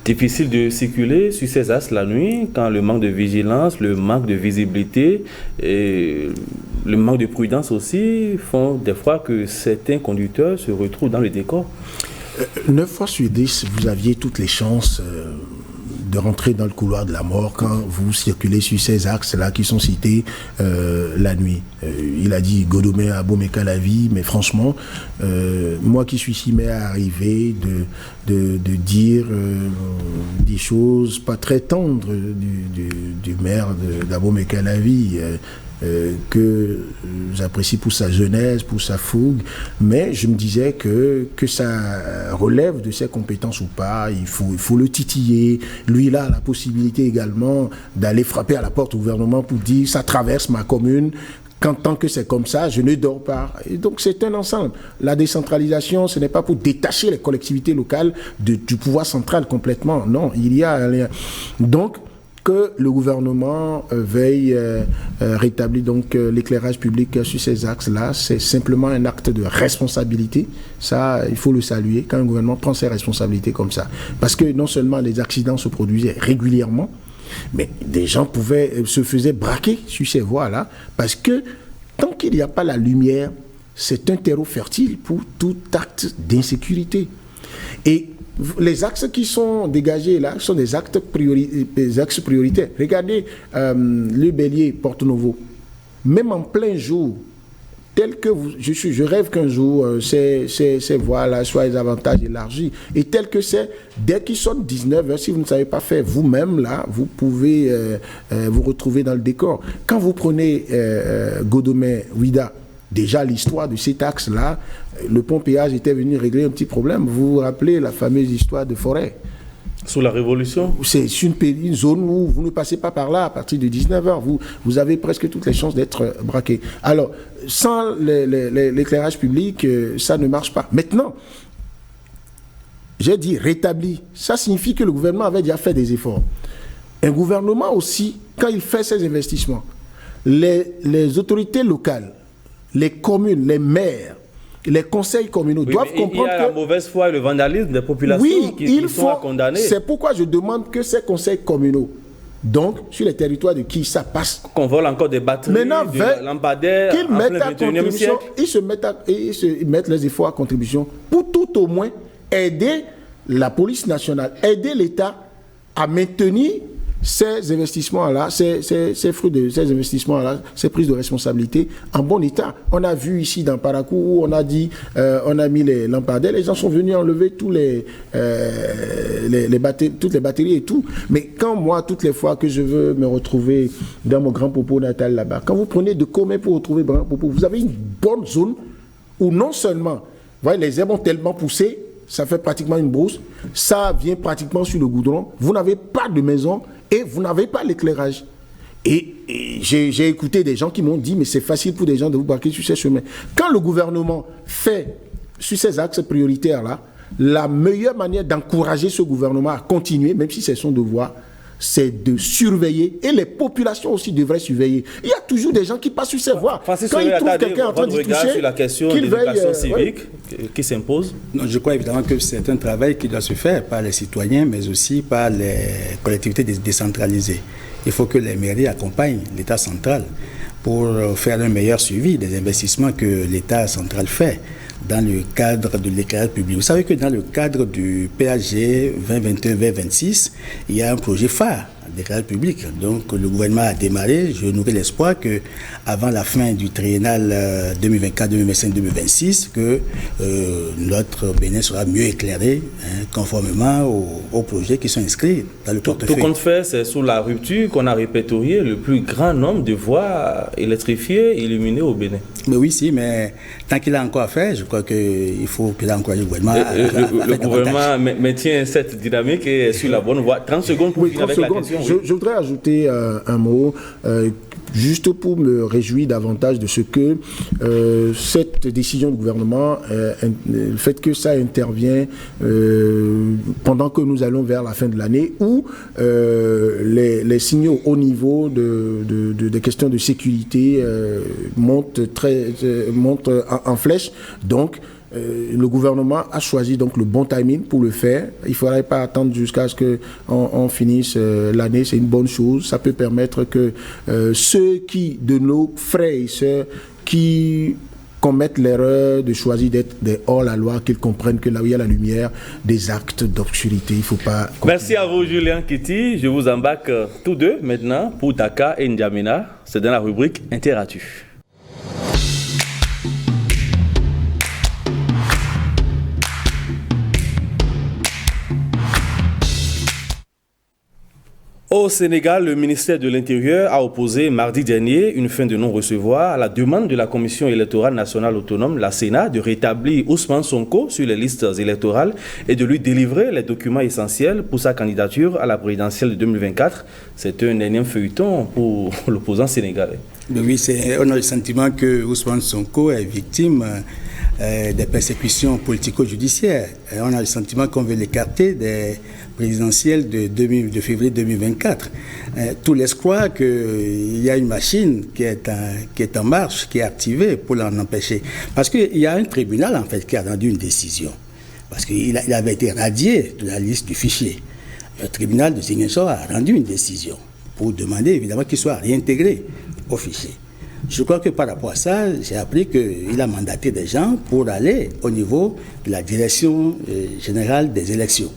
Difficile de circuler sur ces axes la nuit quand le manque de vigilance, le manque de visibilité et le manque de prudence aussi font des fois que certains conducteurs se retrouvent dans le décor. 9 fois sur 10, vous aviez toutes les chances de rentrer dans le couloir de la mort quand vous circulez sur ces axes-là qui sont cités la nuit. Il a dit Godomé à Bomé-Calavi, mais franchement, moi qui suis si mais à arriver de dire des choses pas très tendres du maire d'Abomey-Calavi. que j'apprécie pour sa jeunesse, pour sa fougue, mais je me disais que ça relève de ses compétences ou pas, il faut le titiller. Lui, il a la possibilité également d'aller frapper à la porte au gouvernement pour dire ça traverse ma commune. Tant que c'est comme ça, je ne dors pas. Et donc c'est un ensemble. La décentralisation, ce n'est pas pour détacher les collectivités locales du pouvoir central complètement. Non, il y a un lien. Donc, que le gouvernement veille rétablir donc l'éclairage public sur ces axes-là, c'est simplement un acte de responsabilité. Ça, il faut le saluer quand un gouvernement prend ses responsabilités comme ça. Parce que non seulement les accidents se produisaient régulièrement, mais des gens se faisaient braquer sur ces voies-là, parce que tant qu'il n'y a pas la lumière, c'est un terreau fertile pour tout acte d'insécurité. Et les axes qui sont dégagés là sont des axes prioritaires. Regardez le Bélier, Porto Novo. Même en plein jour, tel que je rêve qu'un jour ces voies-là soient les avantages élargis. Et tel que c'est, dès qu'il sonne 19h, si vous ne savez pas faire vous-même, là, vous pouvez vous retrouver dans le décor. Quand vous prenez Godomé-Ouida, déjà l'histoire de cet axe-là, le pont-péage était venu régler un petit problème. Vous vous rappelez la fameuse histoire de Forêt? Sous la Révolution? C'est une zone où vous ne passez pas par là à partir de 19h. Vous avez presque toutes les chances d'être braqué. Alors, sans l'éclairage public, ça ne marche pas. Maintenant, j'ai dit rétabli. Ça signifie que le gouvernement avait déjà fait des efforts. Un gouvernement aussi, quand il fait ses investissements, les autorités locales, les communes, les maires, les conseils communaux doivent comprendre que... Il y a la mauvaise foi et le vandalisme des populations qui sont à condamner. C'est pourquoi je demande que ces conseils communaux, donc sur les territoires de qui ça passe... Qu'on vole encore des batteries, des lampadaires, qu'ils mettent à contribution, ils se mettent les efforts à contribution pour tout au moins aider la police nationale, aider l'État à maintenir ces investissements-là, ces fruits de ces investissements-là, ces prises de responsabilité en bon état. On a vu ici dans Parakou où on a dit, on a mis les lampadaires, les gens sont venus enlever toutes les batteries et tout. Mais quand moi, toutes les fois que je veux me retrouver dans mon grand popo natal là-bas, quand vous prenez de Comé pour retrouver grand popo, vous avez une bonne zone où non seulement, voyez, les herbes ont tellement poussé, ça fait pratiquement une brousse, ça vient pratiquement sur le goudron, vous n'avez pas de maison, et vous n'avez pas l'éclairage. Et j'ai écouté des gens qui m'ont dit, mais c'est facile pour des gens de vous braquer sur ces chemins. Quand le gouvernement fait sur ces axes prioritaires-là, la meilleure manière d'encourager ce gouvernement à continuer, même si c'est son devoir, c'est de surveiller, et les populations aussi devraient surveiller. Il y a toujours des gens qui passent sur ces voies. Francis, quand ils trouvent quelqu'un en train d'y toucher, sur la question de l'éducation civique qui s'impose. Non, je crois évidemment que c'est un travail qui doit se faire par les citoyens, mais aussi par les collectivités décentralisées. Il faut que les mairies accompagnent l'État central pour faire un meilleur suivi des investissements que l'État central fait dans le cadre de l'éclairage public. Vous savez que dans le cadre du PAG 2021-2026, il y a un projet phare d'éclairage public. Donc le gouvernement a démarré. Je nourris l'espoir qu'avant la fin du triennal 2024, 2025, 2026, que notre Bénin sera mieux éclairé conformément aux projets qui sont inscrits dans le portefeuille. Tout compte fait, c'est sous la rupture qu'on a répertorié le plus grand nombre de voies électrifiées, illuminées au Bénin. Mais oui, mais tant qu'il a encore à faire, je crois qu'il faut qu'il encourage le gouvernement à le gouvernement maintient cette dynamique et est sur la bonne voie. 30 secondes pour finir avec la question. Je voudrais ajouter un mot, juste pour me réjouir davantage de ce que cette décision du gouvernement, le fait que ça intervient pendant que nous allons vers la fin de l'année, où les signaux au niveau des questions de sécurité montent en flèche. Donc, le gouvernement a choisi donc le bon timing pour le faire. Il ne faudrait pas attendre jusqu'à ce qu'on finisse l'année. C'est une bonne chose. Ça peut permettre que ceux de nos frères et sœurs qui commettent l'erreur de choisir d'être des hors-la-loi, qu'ils comprennent que là où il y a la lumière, des actes d'obscurité, il ne faut pas... Merci à vous, Julien Kiti. Je vous embarque tous deux maintenant pour Dakar et N'Djamena. C'est dans la rubrique Interactu. Au Sénégal, le ministère de l'Intérieur a opposé mardi dernier une fin de non-recevoir à la demande de la Commission électorale nationale autonome, la Sénat, de rétablir Ousmane Sonko sur les listes électorales et de lui délivrer les documents essentiels pour sa candidature à la présidentielle de 2024. C'est un énième feuilleton pour l'opposant sénégalais. Oui, on a le sentiment que Ousmane Sonko est victime des persécutions politico-judiciaires. On a le sentiment qu'on veut l'écarter des présidentielles de février 2024. Tout laisse croire qu'il y a une machine qui est en marche, qui est activée pour l'en empêcher. Parce qu'il y a un tribunal, en fait, qui a rendu une décision. Parce qu'il avait été radié de la liste du fichier. Le tribunal de Ziguinchor a rendu une décision pour demander, évidemment, qu'il soit réintégré au fichier. Je crois que par rapport à ça, j'ai appris qu'il a mandaté des gens pour aller au niveau de la direction générale des élections,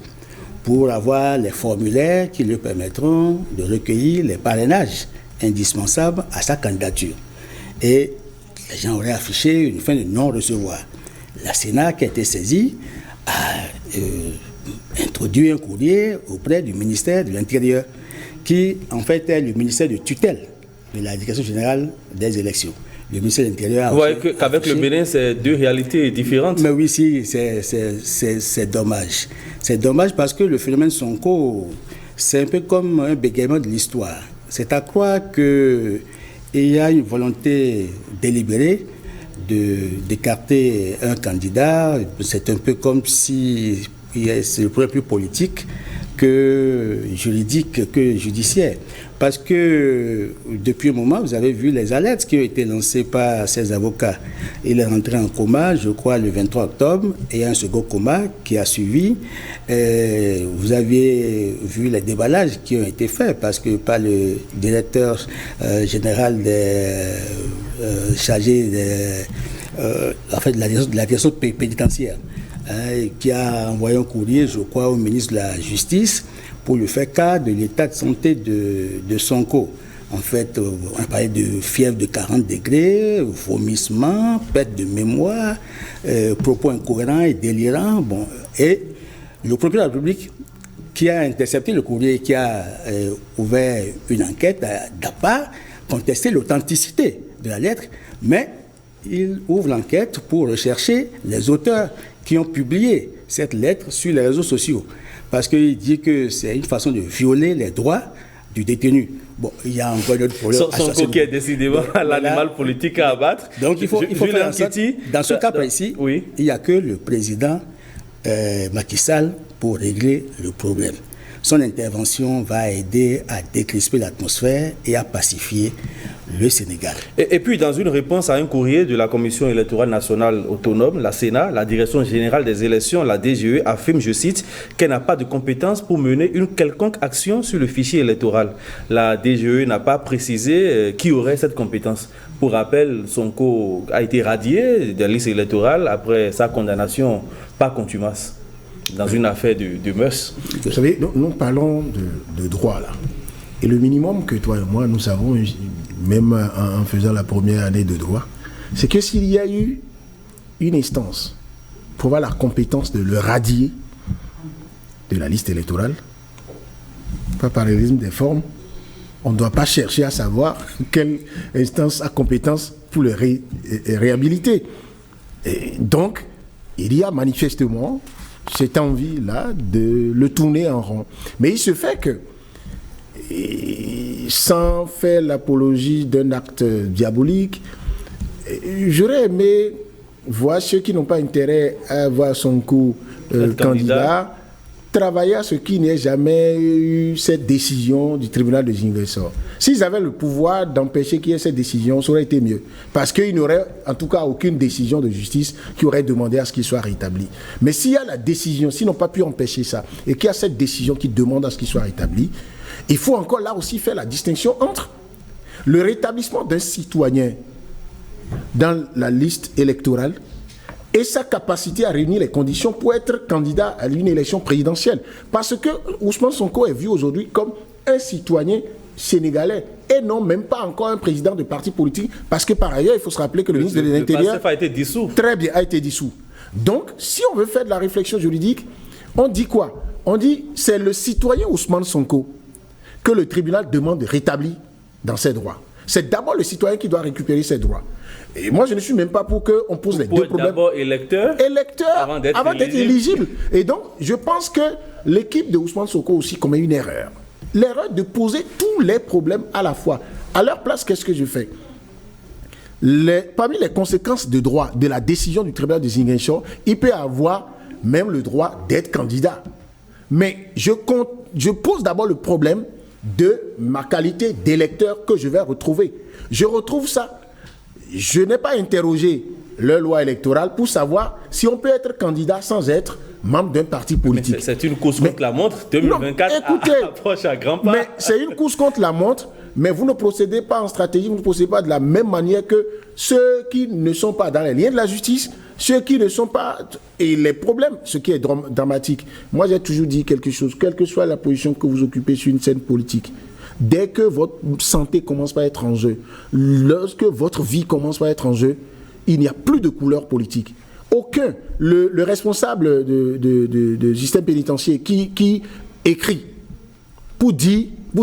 pour avoir les formulaires qui lui permettront de recueillir les parrainages indispensables à sa candidature. Et les gens auraient affiché une fin de non-recevoir. La Sénat, qui a été saisie, a introduit un courrier auprès du ministère de l'Intérieur, qui en fait est le ministère de tutelle de la direction générale des élections. Le ministère de l'Intérieur... Vous voyez qu'avec le Bénin, c'est deux réalités différentes. Mais oui, si, c'est dommage. C'est dommage parce que le phénomène Sonko, c'est un peu comme un bégaiement de l'histoire. C'est à croire qu'il y a une volonté délibérée d'écarter un candidat. C'est un peu comme si c'est le problème plus politique que juridique, que judiciaire. Parce que depuis un moment, vous avez vu les alertes qui ont été lancées par ses avocats. Il est rentré en coma, je crois, le 23 octobre, et un second coma qui a suivi. Vous avez vu les déballages qui ont été faits, parce que par le directeur général chargé de la direction pénitentiaire, qui a envoyé un courrier, je crois, au ministre de la Justice pour lui faire cas de l'état de santé de Sonko. En fait, on parlait de fièvre de 40 degrés, vomissement, perte de mémoire, propos incohérents et délirants. Bon, et le procureur de la République, qui a intercepté le courrier, qui a ouvert une enquête, n'a pas contesté l'authenticité de la lettre, mais il ouvre l'enquête pour rechercher les auteurs qui ont publié cette lettre sur les réseaux sociaux. Parce qu'il dit que c'est une façon de violer les droits du détenu. Bon, il y a encore d'autres problèmes. Sonko qui est décidément l'animal politique à abattre. Donc il faut faire en sorte, dans ce cas précis, oui. Il n'y a que le président Macky Sall pour régler le problème. Son intervention va aider à décrisper l'atmosphère et à pacifier le Sénégal. Et puis, dans une réponse à un courrier de la Commission électorale nationale autonome, la Sénat, la Direction générale des élections, la DGE, affirme, je cite, qu'elle n'a pas de compétence pour mener une quelconque action sur le fichier électoral. La DGE n'a pas précisé qui aurait cette compétence. Pour rappel, Sonko a été radié de la liste électorale après sa condamnation par contumace dans une affaire de mœurs. Vous savez, nous parlons de droit, là. Et le minimum que toi et moi, nous savons, même en faisant la première année de droit, c'est que s'il y a eu une instance pour avoir la compétence de le radier de la liste électorale, pas par le rythme des formes, on ne doit pas chercher à savoir quelle instance a compétence pour le réhabiliter. Et donc, il y a manifestement cette envie-là de le tourner en rond. Mais il se fait que, sans faire l'apologie d'un acte diabolique, j'aurais aimé voir ceux qui n'ont pas intérêt à voir Sonko candidat travailler à ce qu'il n'y ait jamais eu cette décision du tribunal de Ziguinchor. S'ils avaient le pouvoir d'empêcher qu'il y ait cette décision, ça aurait été mieux. Parce qu'il n'y aurait en tout cas aucune décision de justice qui aurait demandé à ce qu'il soit rétabli. Mais s'il y a la décision, s'ils n'ont pas pu empêcher ça, et qu'il y a cette décision qui demande à ce qu'il soit rétabli, il faut encore là aussi faire la distinction entre le rétablissement d'un citoyen dans la liste électorale et sa capacité à réunir les conditions pour être candidat à une élection présidentielle. Parce que Ousmane Sonko est vu aujourd'hui comme un citoyen sénégalais et non même pas encore un président de parti politique, parce que par ailleurs, il faut se rappeler que le ministre de l'Intérieur... Le PASTEF a été dissous. Très bien, a été dissous. Donc, si on veut faire de la réflexion juridique, on dit quoi? On dit c'est le citoyen Ousmane Sonko que le tribunal demande rétabli dans ses droits. C'est d'abord le citoyen qui doit récupérer ses droits. Et moi, je ne suis même pas pour qu'on pose les deux problèmes. D'abord électeur avant d'être éligible. Et donc, je pense que l'équipe de Ousmane Sonko aussi commet une erreur. L'erreur de poser tous les problèmes à la fois. À leur place, qu'est-ce que je fais? Parmi les conséquences de droit de la décision du tribunal de Ziguinchor, il peut avoir même le droit d'être candidat. Mais je pose d'abord le problème de ma qualité d'électeur que je vais retrouver. Je retrouve ça. Je n'ai pas interrogé leur loi électorale pour savoir si on peut être candidat sans être membre d'un parti politique. Mais c'est une course contre la montre. 2024 approche à grands pas. Mais c'est une course contre la montre, mais vous ne procédez pas en stratégie, vous ne procédez pas de la même manière que ceux qui ne sont pas dans les liens de la justice, ceux qui ne sont pas... Et les problèmes, ce qui est dramatique. Moi, j'ai toujours dit quelque chose, quelle que soit la position que vous occupez sur une scène politique, dès que votre santé commence à être en jeu, lorsque votre vie commence à être en jeu, il n'y a plus de couleur politique. Aucun. Le responsable de système pénitentiaire qui écrit pour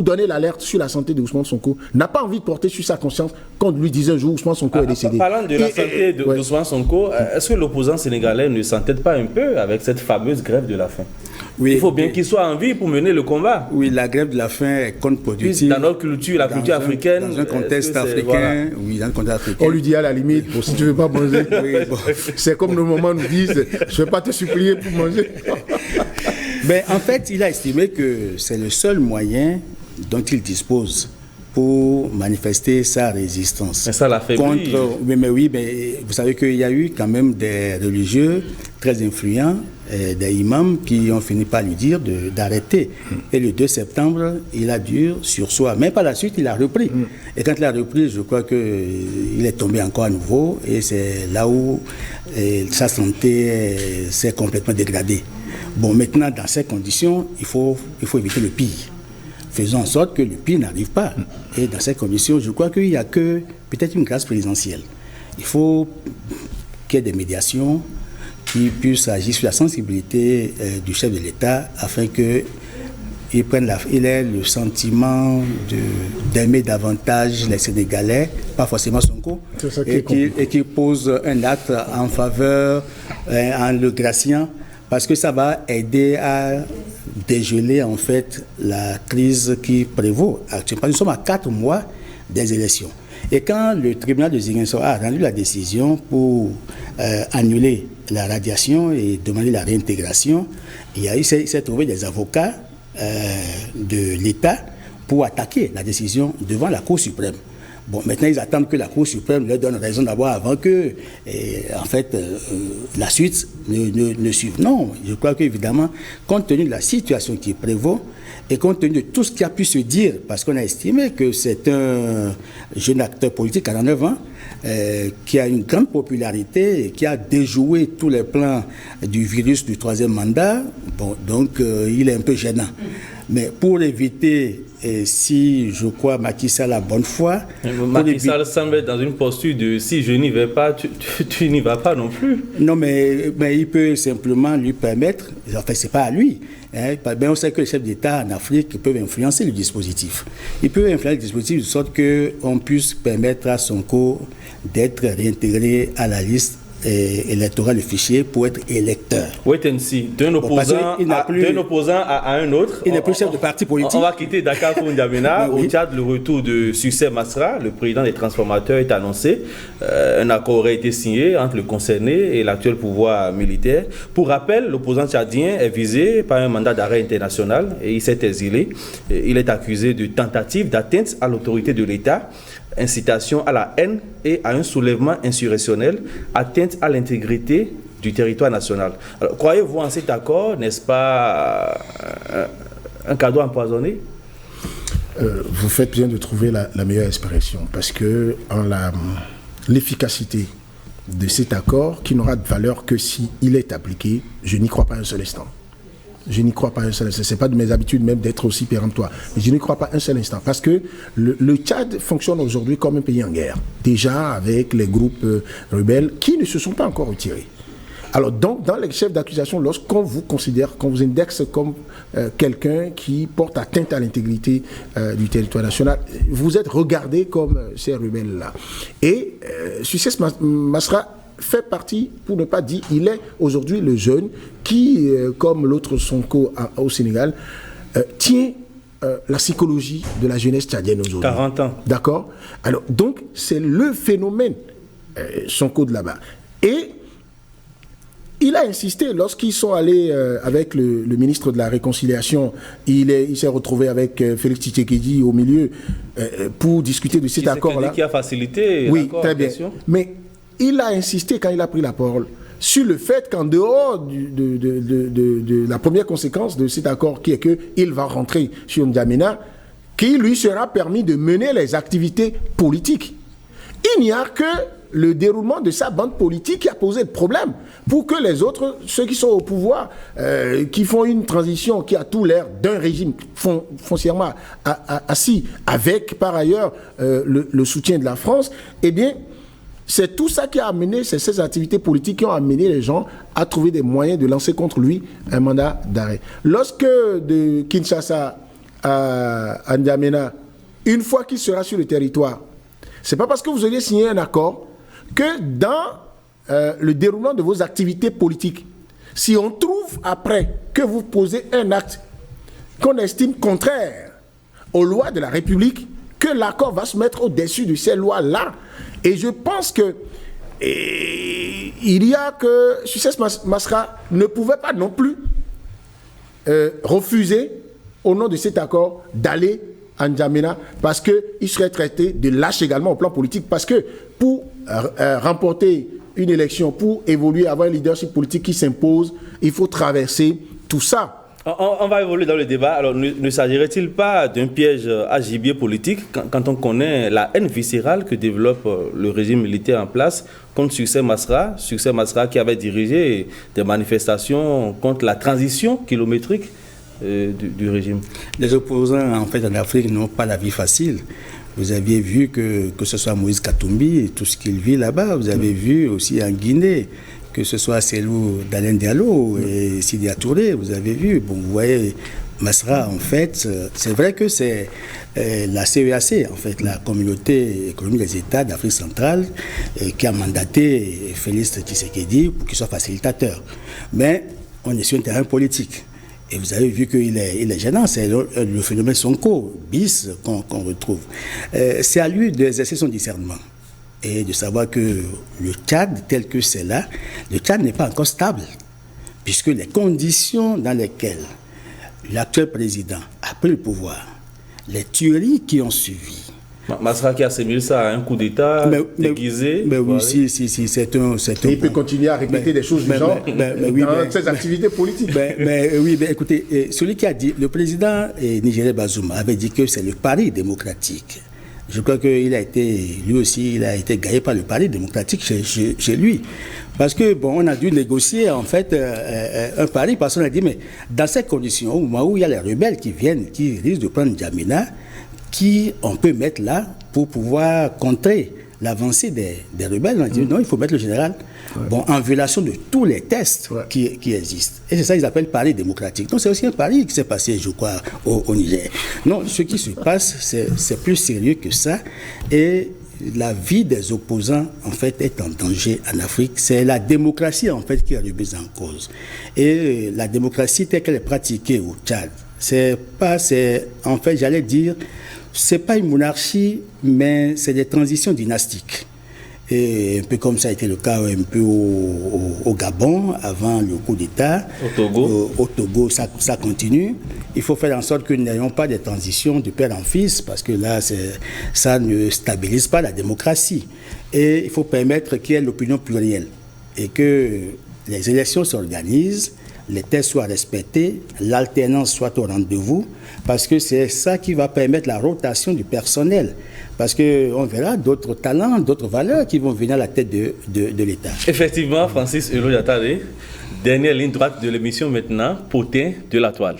donner l'alerte sur la santé de Ousmane Sonko n'a pas envie de porter sur sa conscience quand on lui disait un jour Ousmane Sonko est décédé. Parlant de la santé d'Ousmane Sonko, est-ce que l'opposant sénégalais ne s'entête pas un peu avec cette fameuse grève de la faim? Oui, il faut bien qu'il soit en vie pour mener le combat. Oui, la grève de la faim est contre-productive. Dans notre culture, la culture africaine. Dans un contexte africain, oui, dans un contexte africain. On lui dit à la limite, si tu ne veux pas manger, c'est comme nos mamans nous disent, je ne vais pas te supplier pour manger. Mais en fait, il a estimé que c'est le seul moyen dont il dispose pour manifester sa résistance. Mais ça l'a fait mais vous savez qu'il y a eu quand même des religieux très influents, des imams qui ont fini par lui dire d'arrêter. Et le 2 septembre, il a dû surseoir. Mais par la suite, il a repris. Et quand il a repris, je crois qu'il est tombé encore à nouveau. Et c'est là où sa santé s'est complètement dégradée. Bon, maintenant, dans ces conditions, il faut éviter le pire. Faisons en sorte que le pire n'arrive pas. Et dans ces conditions, je crois qu'il n'y a que peut-être une grâce présidentielle. Il faut qu'il y ait des médiations qui puissent agir sur la sensibilité du chef de l'État afin qu'il ait le sentiment d'aimer davantage les Sénégalais, pas forcément Sonko, et qu'il pose un acte en faveur, en le graciant, parce que ça va aider à dégeler en fait la crise qui prévaut actuellement. Nous sommes à 4 mois des élections. Et quand le tribunal de Ziguinchor a rendu la décision pour annuler la radiation et demander la réintégration, il s'est trouvé des avocats de l'État pour attaquer la décision devant la Cour suprême. Bon, maintenant, ils attendent que la Cour suprême leur donne raison d'abord avant que, la suite ne suive. Non, je crois qu'évidemment, compte tenu de la situation qui prévaut et compte tenu de tout ce qui a pu se dire, parce qu'on a estimé que c'est un jeune acteur politique, 49 ans, qui a une grande popularité et qui a déjoué tous les plans du virus du 3e mandat, bon, donc il est un peu gênant. Mais pour éviter, si je crois Macky Sall a bonne foi... Macky Sall semble être dans une posture de si je n'y vais pas, tu n'y vas pas non plus. Non, mais il peut simplement lui permettre, enfin c'est pas à lui, mais on sait que les chefs d'État en Afrique peuvent influencer le dispositif. Ils peuvent influencer le dispositif de sorte qu'on puisse permettre à Sonko d'être réintégré à la liste électoral, le fichier, pour être électeur. Wait and see. D'un opposant à un autre. Il n'est plus chef de parti politique. On va quitter Dakar pour N'Djamena. Oui. Au Tchad, le retour de Succès Masra, le président des transformateurs, est annoncé. Un accord aurait été signé entre le concerné et l'actuel pouvoir militaire. Pour rappel, l'opposant tchadien est visé par un mandat d'arrêt international et il s'est exilé. Il est accusé de tentative d'atteinte à l'autorité de l'État, incitation à la haine et à un soulèvement insurrectionnel, atteinte à l'intégrité du territoire national. Alors, croyez-vous en cet accord, n'est-ce pas un cadeau empoisonné? Vous faites bien de trouver la meilleure expression, parce que l'efficacité de cet accord, qui n'aura de valeur que s'il est appliqué, je n'y crois pas un seul instant. Je n'y crois pas un seul instant. Ce n'est pas de mes habitudes même d'être aussi péremptoire. Mais je n'y crois pas un seul instant. Parce que le Tchad fonctionne aujourd'hui comme un pays en guerre. Déjà avec les groupes rebelles qui ne se sont pas encore retirés. Alors donc, dans les chefs d'accusation, lorsqu'on vous considère, qu'on vous indexe comme quelqu'un qui porte atteinte à l'intégrité du territoire national, vous êtes regardé comme ces rebelles-là. Et Succès Masra fait partie, pour ne pas dire, il est aujourd'hui le jeune qui, comme l'autre Sonko au Sénégal, tient la psychologie de la jeunesse tchadienne aujourd'hui. 40 ans. D'accord? Alors, donc, c'est le phénomène Sonko de là-bas. Et il a insisté, lorsqu'ils sont allés avec le ministre de la Réconciliation, il s'est retrouvé avec Félix Tshisekedi au milieu pour discuter de cet accord-là. Qui a facilité oui, l'accord. Très bien. Mais il a insisté, quand il a pris la parole, sur le fait qu'en dehors de la première conséquence de cet accord, qui est qu'il va rentrer sur N'Djamena, qu'il lui sera permis de mener les activités politiques. Il n'y a que le déroulement de sa bande politique qui a posé le problème pour que les autres, ceux qui sont au pouvoir, qui font une transition qui a tout l'air d'un régime foncièrement assis, avec par ailleurs le soutien de la France, eh bien, c'est tout ça qui a amené, c'est ces activités politiques qui ont amené les gens à trouver des moyens de lancer contre lui un mandat d'arrêt. Lorsque de Kinshasa à N'Djamena, une fois qu'il sera sur le territoire, c'est pas parce que vous auriez signé un accord que dans le déroulement de vos activités politiques, si on trouve après que vous posez un acte qu'on estime contraire aux lois de la République, que l'accord va se mettre au-dessus de ces lois-là. Et je pense que il y a que Succès Masra ne pouvait pas non plus refuser, au nom de cet accord, d'aller à N'Djamena parce qu'il serait traité de lâche également au plan politique. Parce que pour remporter une élection, pour évoluer, avoir un leadership politique qui s'impose, il faut traverser tout ça. On va évoluer dans le débat. Alors, ne s'agirait-il pas d'un piège à gibier politique quand on connaît la haine viscérale que développe le régime militaire en place contre Succès Masra qui avait dirigé des manifestations contre la transition kilométrique du régime? Les opposants, en fait, en Afrique n'ont pas la vie facile. Vous aviez vu que ce soit Moïse Katumbi et tout ce qu'il vit là-bas. Vous avez vu aussi en Guinée, que ce soit Cellou Dalein Diallo et Sidya Touré, vous avez vu. Bon, vous voyez, Masra, en fait, c'est vrai que c'est la CEAC, en fait, la Communauté économique des États d'Afrique centrale, qui a mandaté Félix Tshisekedi pour qu'il soit facilitateur. Mais on est sur un terrain politique. Et vous avez vu qu'il est gênant, c'est le phénomène Sonko, bis, qu'on retrouve. C'est à lui d'exercer son discernement et de savoir que le Tchad, tel que c'est là, le Tchad n'est pas encore stable, puisque les conditions dans lesquelles l'actuel président a pris le pouvoir, les tueries qui ont suivi. Masra qui assimile ça à un coup d'État déguisé. Mais oui, si, c'est un... Et il peut continuer à répéter des choses du genre dans ses activités politiques. Oui, écoutez, celui qui a dit, le président nigérien Bazoum avait dit que c'est le pari démocratique. Je crois qu'il a été, lui aussi, il a été gagné par le pari démocratique chez lui. Parce que, bon, on a dû négocier, en fait, un pari, parce qu'on a dit, mais dans ces conditions, au moment où il y a les rebelles qui viennent, qui risquent de prendre N'Djamena, qui on peut mettre là pour pouvoir contrer l'avancée des rebelles. On a dit non, il faut mettre le général en violation de tous les tests qui existent. Et c'est ça qu'ils appellent pari démocratique. Donc c'est aussi un pari qui s'est passé, je crois, au Niger. Non, ce qui se passe, c'est plus sérieux que ça. Et la vie des opposants, en fait, est en danger en Afrique. C'est la démocratie, en fait, qui est remise en cause. Et la démocratie telle qu'elle est pratiquée au Tchad, en fait, j'allais dire, c'est pas une monarchie, mais c'est des transitions dynastiques. Et un peu comme ça a été le cas un peu au Gabon, avant le coup d'État. Au Togo, ça continue. Il faut faire en sorte que nous n'ayons pas des transitions de père en fils, parce que là, ça ne stabilise pas la démocratie. Et il faut permettre qu'il y ait l'opinion plurielle et que les élections s'organisent, les tests soient respectés, l'alternance soit au rendez-vous, parce que c'est ça qui va permettre la rotation du personnel. Parce qu'on verra d'autres talents, d'autres valeurs qui vont venir à la tête de l'État. Effectivement, Francis Hulot-Yatare, dernière ligne droite de l'émission maintenant, potin de la toile.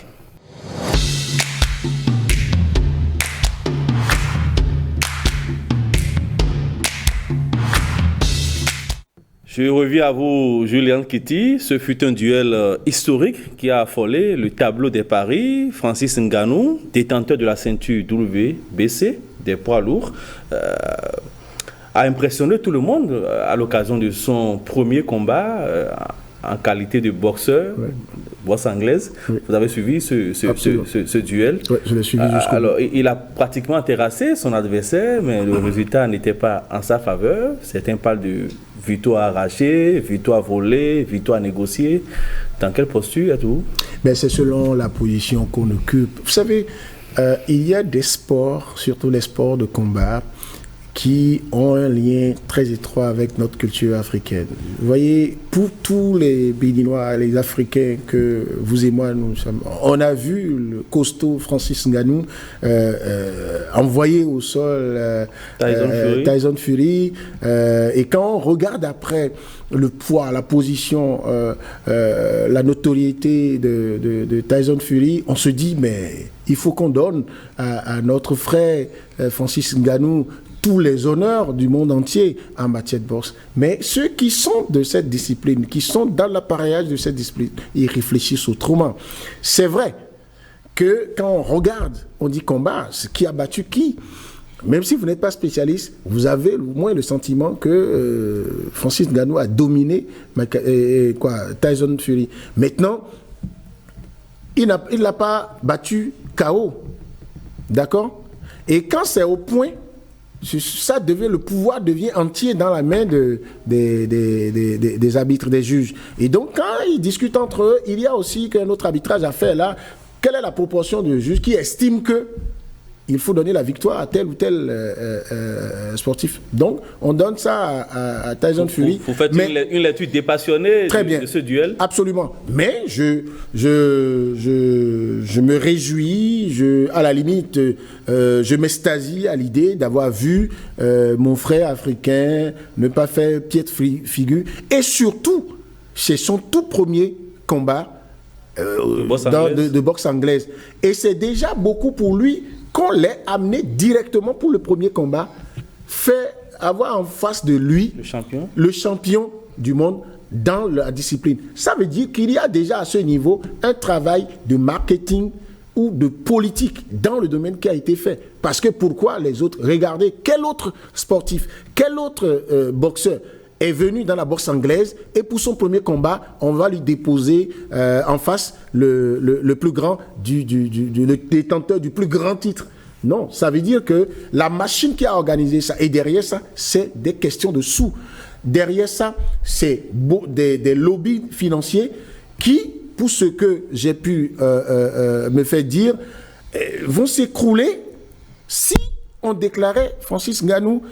Je reviens à vous, Julien Kiti. Ce fut un duel historique qui a affolé le tableau des paris. Francis Ngannou, détenteur de la ceinture WBC des poids lourds, a impressionné tout le monde à l'occasion de son premier combat en qualité de boxeur, boxe anglaise. Oui. Vous avez suivi ce duel. Oui, je l'ai suivi jusqu'au Alors, il a pratiquement terrassé son adversaire, mais le résultat n'était pas en sa faveur. Certains parlent de victoire arrachée, victoire volée, victoire négociée. Dans quelle posture êtes-vous? C'est selon la position qu'on occupe. Vous savez, il y a des sports, surtout les sports de combat, qui ont un lien très étroit avec notre culture africaine. Vous voyez, pour tous les Béninois, les Africains que vous et moi, nous sommes, on a vu le costaud Francis Ngannou envoyer au sol Tyson Fury. Et quand on regarde après le poids, la position, la notoriété de Tyson Fury, on se dit, mais il faut qu'on donne à notre frère Francis Ngannou tous les honneurs du monde entier en matière de boxe. Mais ceux qui sont de cette discipline, qui sont dans l'appareillage de cette discipline, ils réfléchissent autrement. C'est vrai que quand on regarde, on dit combat, qui a battu qui? Même si vous n'êtes pas spécialiste, vous avez au moins le sentiment que Francis Ngannou a dominé Tyson Fury. Maintenant, il n'a pas battu KO. D'accord? Et quand c'est au point, le pouvoir devient entier dans la main des arbitres, des juges. Et donc, quand ils discutent entre eux, il y a aussi un autre arbitrage à faire là. Quelle est la proportion de juges qui estiment que il faut donner la victoire à tel ou tel sportif? Donc, on donne ça à Tyson Fury. Vous faites une lecture dépassionnée de ce duel? Absolument. Mais je me réjouis, à la limite, je m'extasie à l'idée d'avoir vu mon frère africain ne pas faire piètre figure. Et surtout, c'est son tout premier combat de boxe anglaise. Et c'est déjà beaucoup pour lui qu'on l'ait amené directement pour le premier combat, avoir en face de lui le champion du monde dans la discipline. Ça veut dire qu'il y a déjà à ce niveau un travail de marketing ou de politique dans le domaine qui a été fait. Parce que pourquoi les autres? Regardez, quel autre sportif, quel autre boxeur est venu dans la boxe anglaise et pour son premier combat, on va lui déposer en face le plus grand, le détenteur du plus grand titre. Non, ça veut dire que la machine qui a organisé ça, et derrière ça, c'est des questions de sous. Derrière ça, c'est des lobbies financiers qui, pour ce que j'ai pu me faire dire, vont s'écrouler si on déclarait Francis Ngannou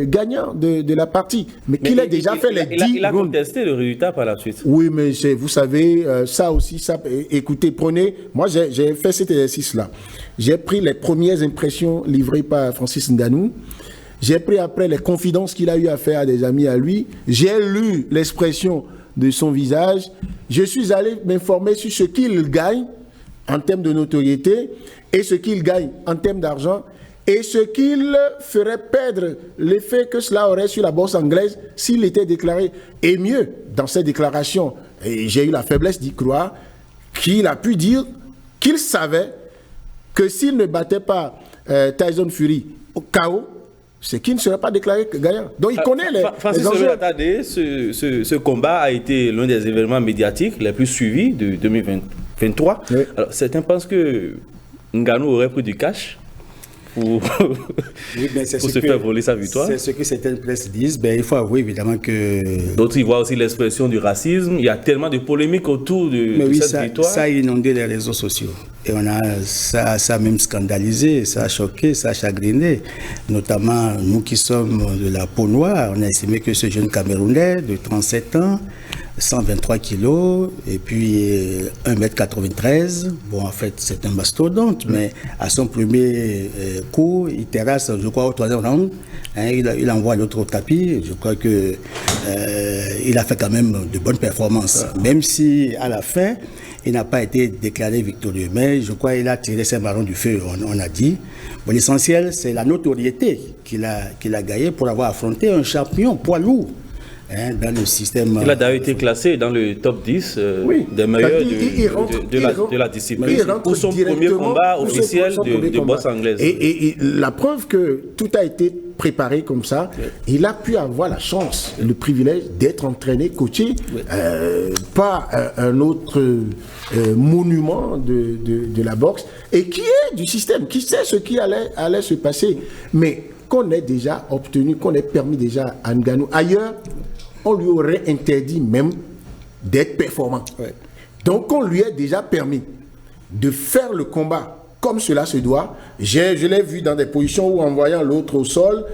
gagnant de la partie. Mais qu'il a déjà fait les 10 rounds. Il a contesté le résultat par la suite. Oui, mais vous savez, ça aussi, écoutez, prenez... Moi, j'ai fait cet exercice-là. J'ai pris les premières impressions livrées par Francis Ngannou. J'ai pris après les confidences qu'il a eu à faire à des amis à lui. J'ai lu l'expression de son visage. Je suis allé m'informer sur ce qu'il gagne en termes de notoriété et ce qu'il gagne en termes d'argent et ce qu'il ferait perdre l'effet que cela aurait sur la bourse anglaise s'il était déclaré. Et mieux, dans cette déclaration, et j'ai eu la faiblesse d'y croire, qu'il a pu dire qu'il savait que s'il ne battait pas Tyson Fury au KO, c'est qu'il ne serait pas déclaré gagnant. Donc il connaît les enjeux. Ce combat a été l'un des événements médiatiques les plus suivis de 2023. Oui. Alors certains pensent que Ngannou aurait pris du cash pour se faire voler sa victoire. C'est ce que certaines presses disent. Il faut avouer évidemment que... D'autres y voient aussi l'expression du racisme. Il y a tellement de polémiques autour de cette victoire. Ça a inondé les réseaux sociaux. Et ça a même scandalisé, ça a choqué, ça a chagriné. Notamment nous qui sommes de la peau noire, on a estimé que ce jeune Camerounais de 37 ans, 123 kilos et puis 1m93. Bon, en fait, c'est un mastodonte, mais à son premier coup, il terrasse, je crois, au troisième round. Il envoie l'autre au tapis. Je crois que il a fait quand même de bonnes performances. Même si, à la fin, il n'a pas été déclaré victorieux. Mais je crois qu'il a tiré ses marrons du feu, on a dit. Bon, l'essentiel, c'est la notoriété qu'il a gagné pour avoir affronté un champion poids lourd. dans le système. Il a d'ailleurs été classé dans le top 10 des meilleurs de la discipline. Pour son premier combat officiel de boxe anglaise. Et la preuve que tout a été préparé comme ça, il a pu avoir la chance, le privilège d'être entraîné, coaché par un autre monument de la boxe et qui est du système, qui sait ce qui allait se passer, mais qu'on ait déjà obtenu, qu'on ait permis déjà à Ngannou. Ailleurs, on lui aurait interdit même d'être performant. Donc on lui a déjà permis de faire le combat comme cela se doit. Je l'ai vu dans des positions où, en voyant l'autre au sol,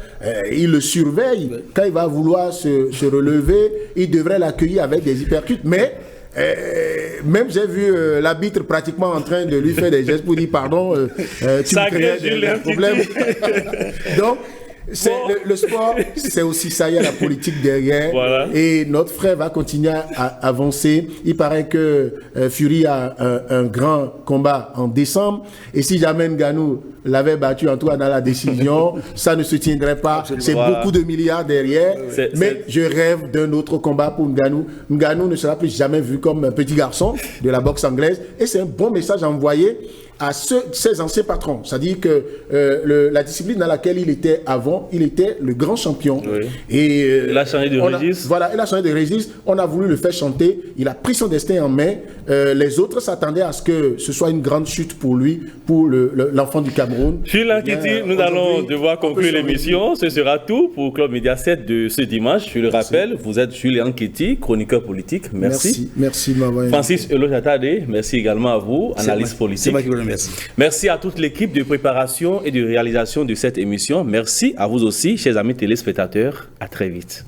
il le surveille. Quand il va vouloir se relever, il devrait l'accueillir avec des hypercutes. Mais même j'ai vu l'arbitre pratiquement en train de lui faire des gestes pour dire pardon, tu me crées des problèmes. Donc, le sport, c'est aussi ça, il y a la politique derrière. Voilà. Et notre frère va continuer à avancer. Il paraît que Fury a un grand combat en décembre. Et si jamais Ngannou l'avait battu en tout cas dans la décision, ça ne se tiendrait pas. C'est beaucoup de milliards derrière. Mais je rêve d'un autre combat pour Ngannou. Ngannou ne sera plus jamais vu comme un petit garçon de la boxe anglaise. Et c'est un bon message envoyé à ses anciens patrons. C'est-à-dire que la discipline dans laquelle il était avant, il était le grand champion. Et il a changé de registre. Voilà, il a changé de registre. On a voulu le faire chanter. Il a pris son destin en main. Les autres s'attendaient à ce que ce soit une grande chute pour lui, pour l'enfant du Cameroun. Jules Ankiti, nous allons devoir conclure l'émission. Ce sera tout pour Club Média 7 de ce dimanche. Je le rappelle, vous êtes Jules Ankiti, chroniqueur politique. Merci. Merci Maman. Francis Elojatade, merci également à vous, analyste politique. Merci. Merci à toute l'équipe de préparation et de réalisation de cette émission. Merci à vous aussi, chers amis téléspectateurs. À très vite.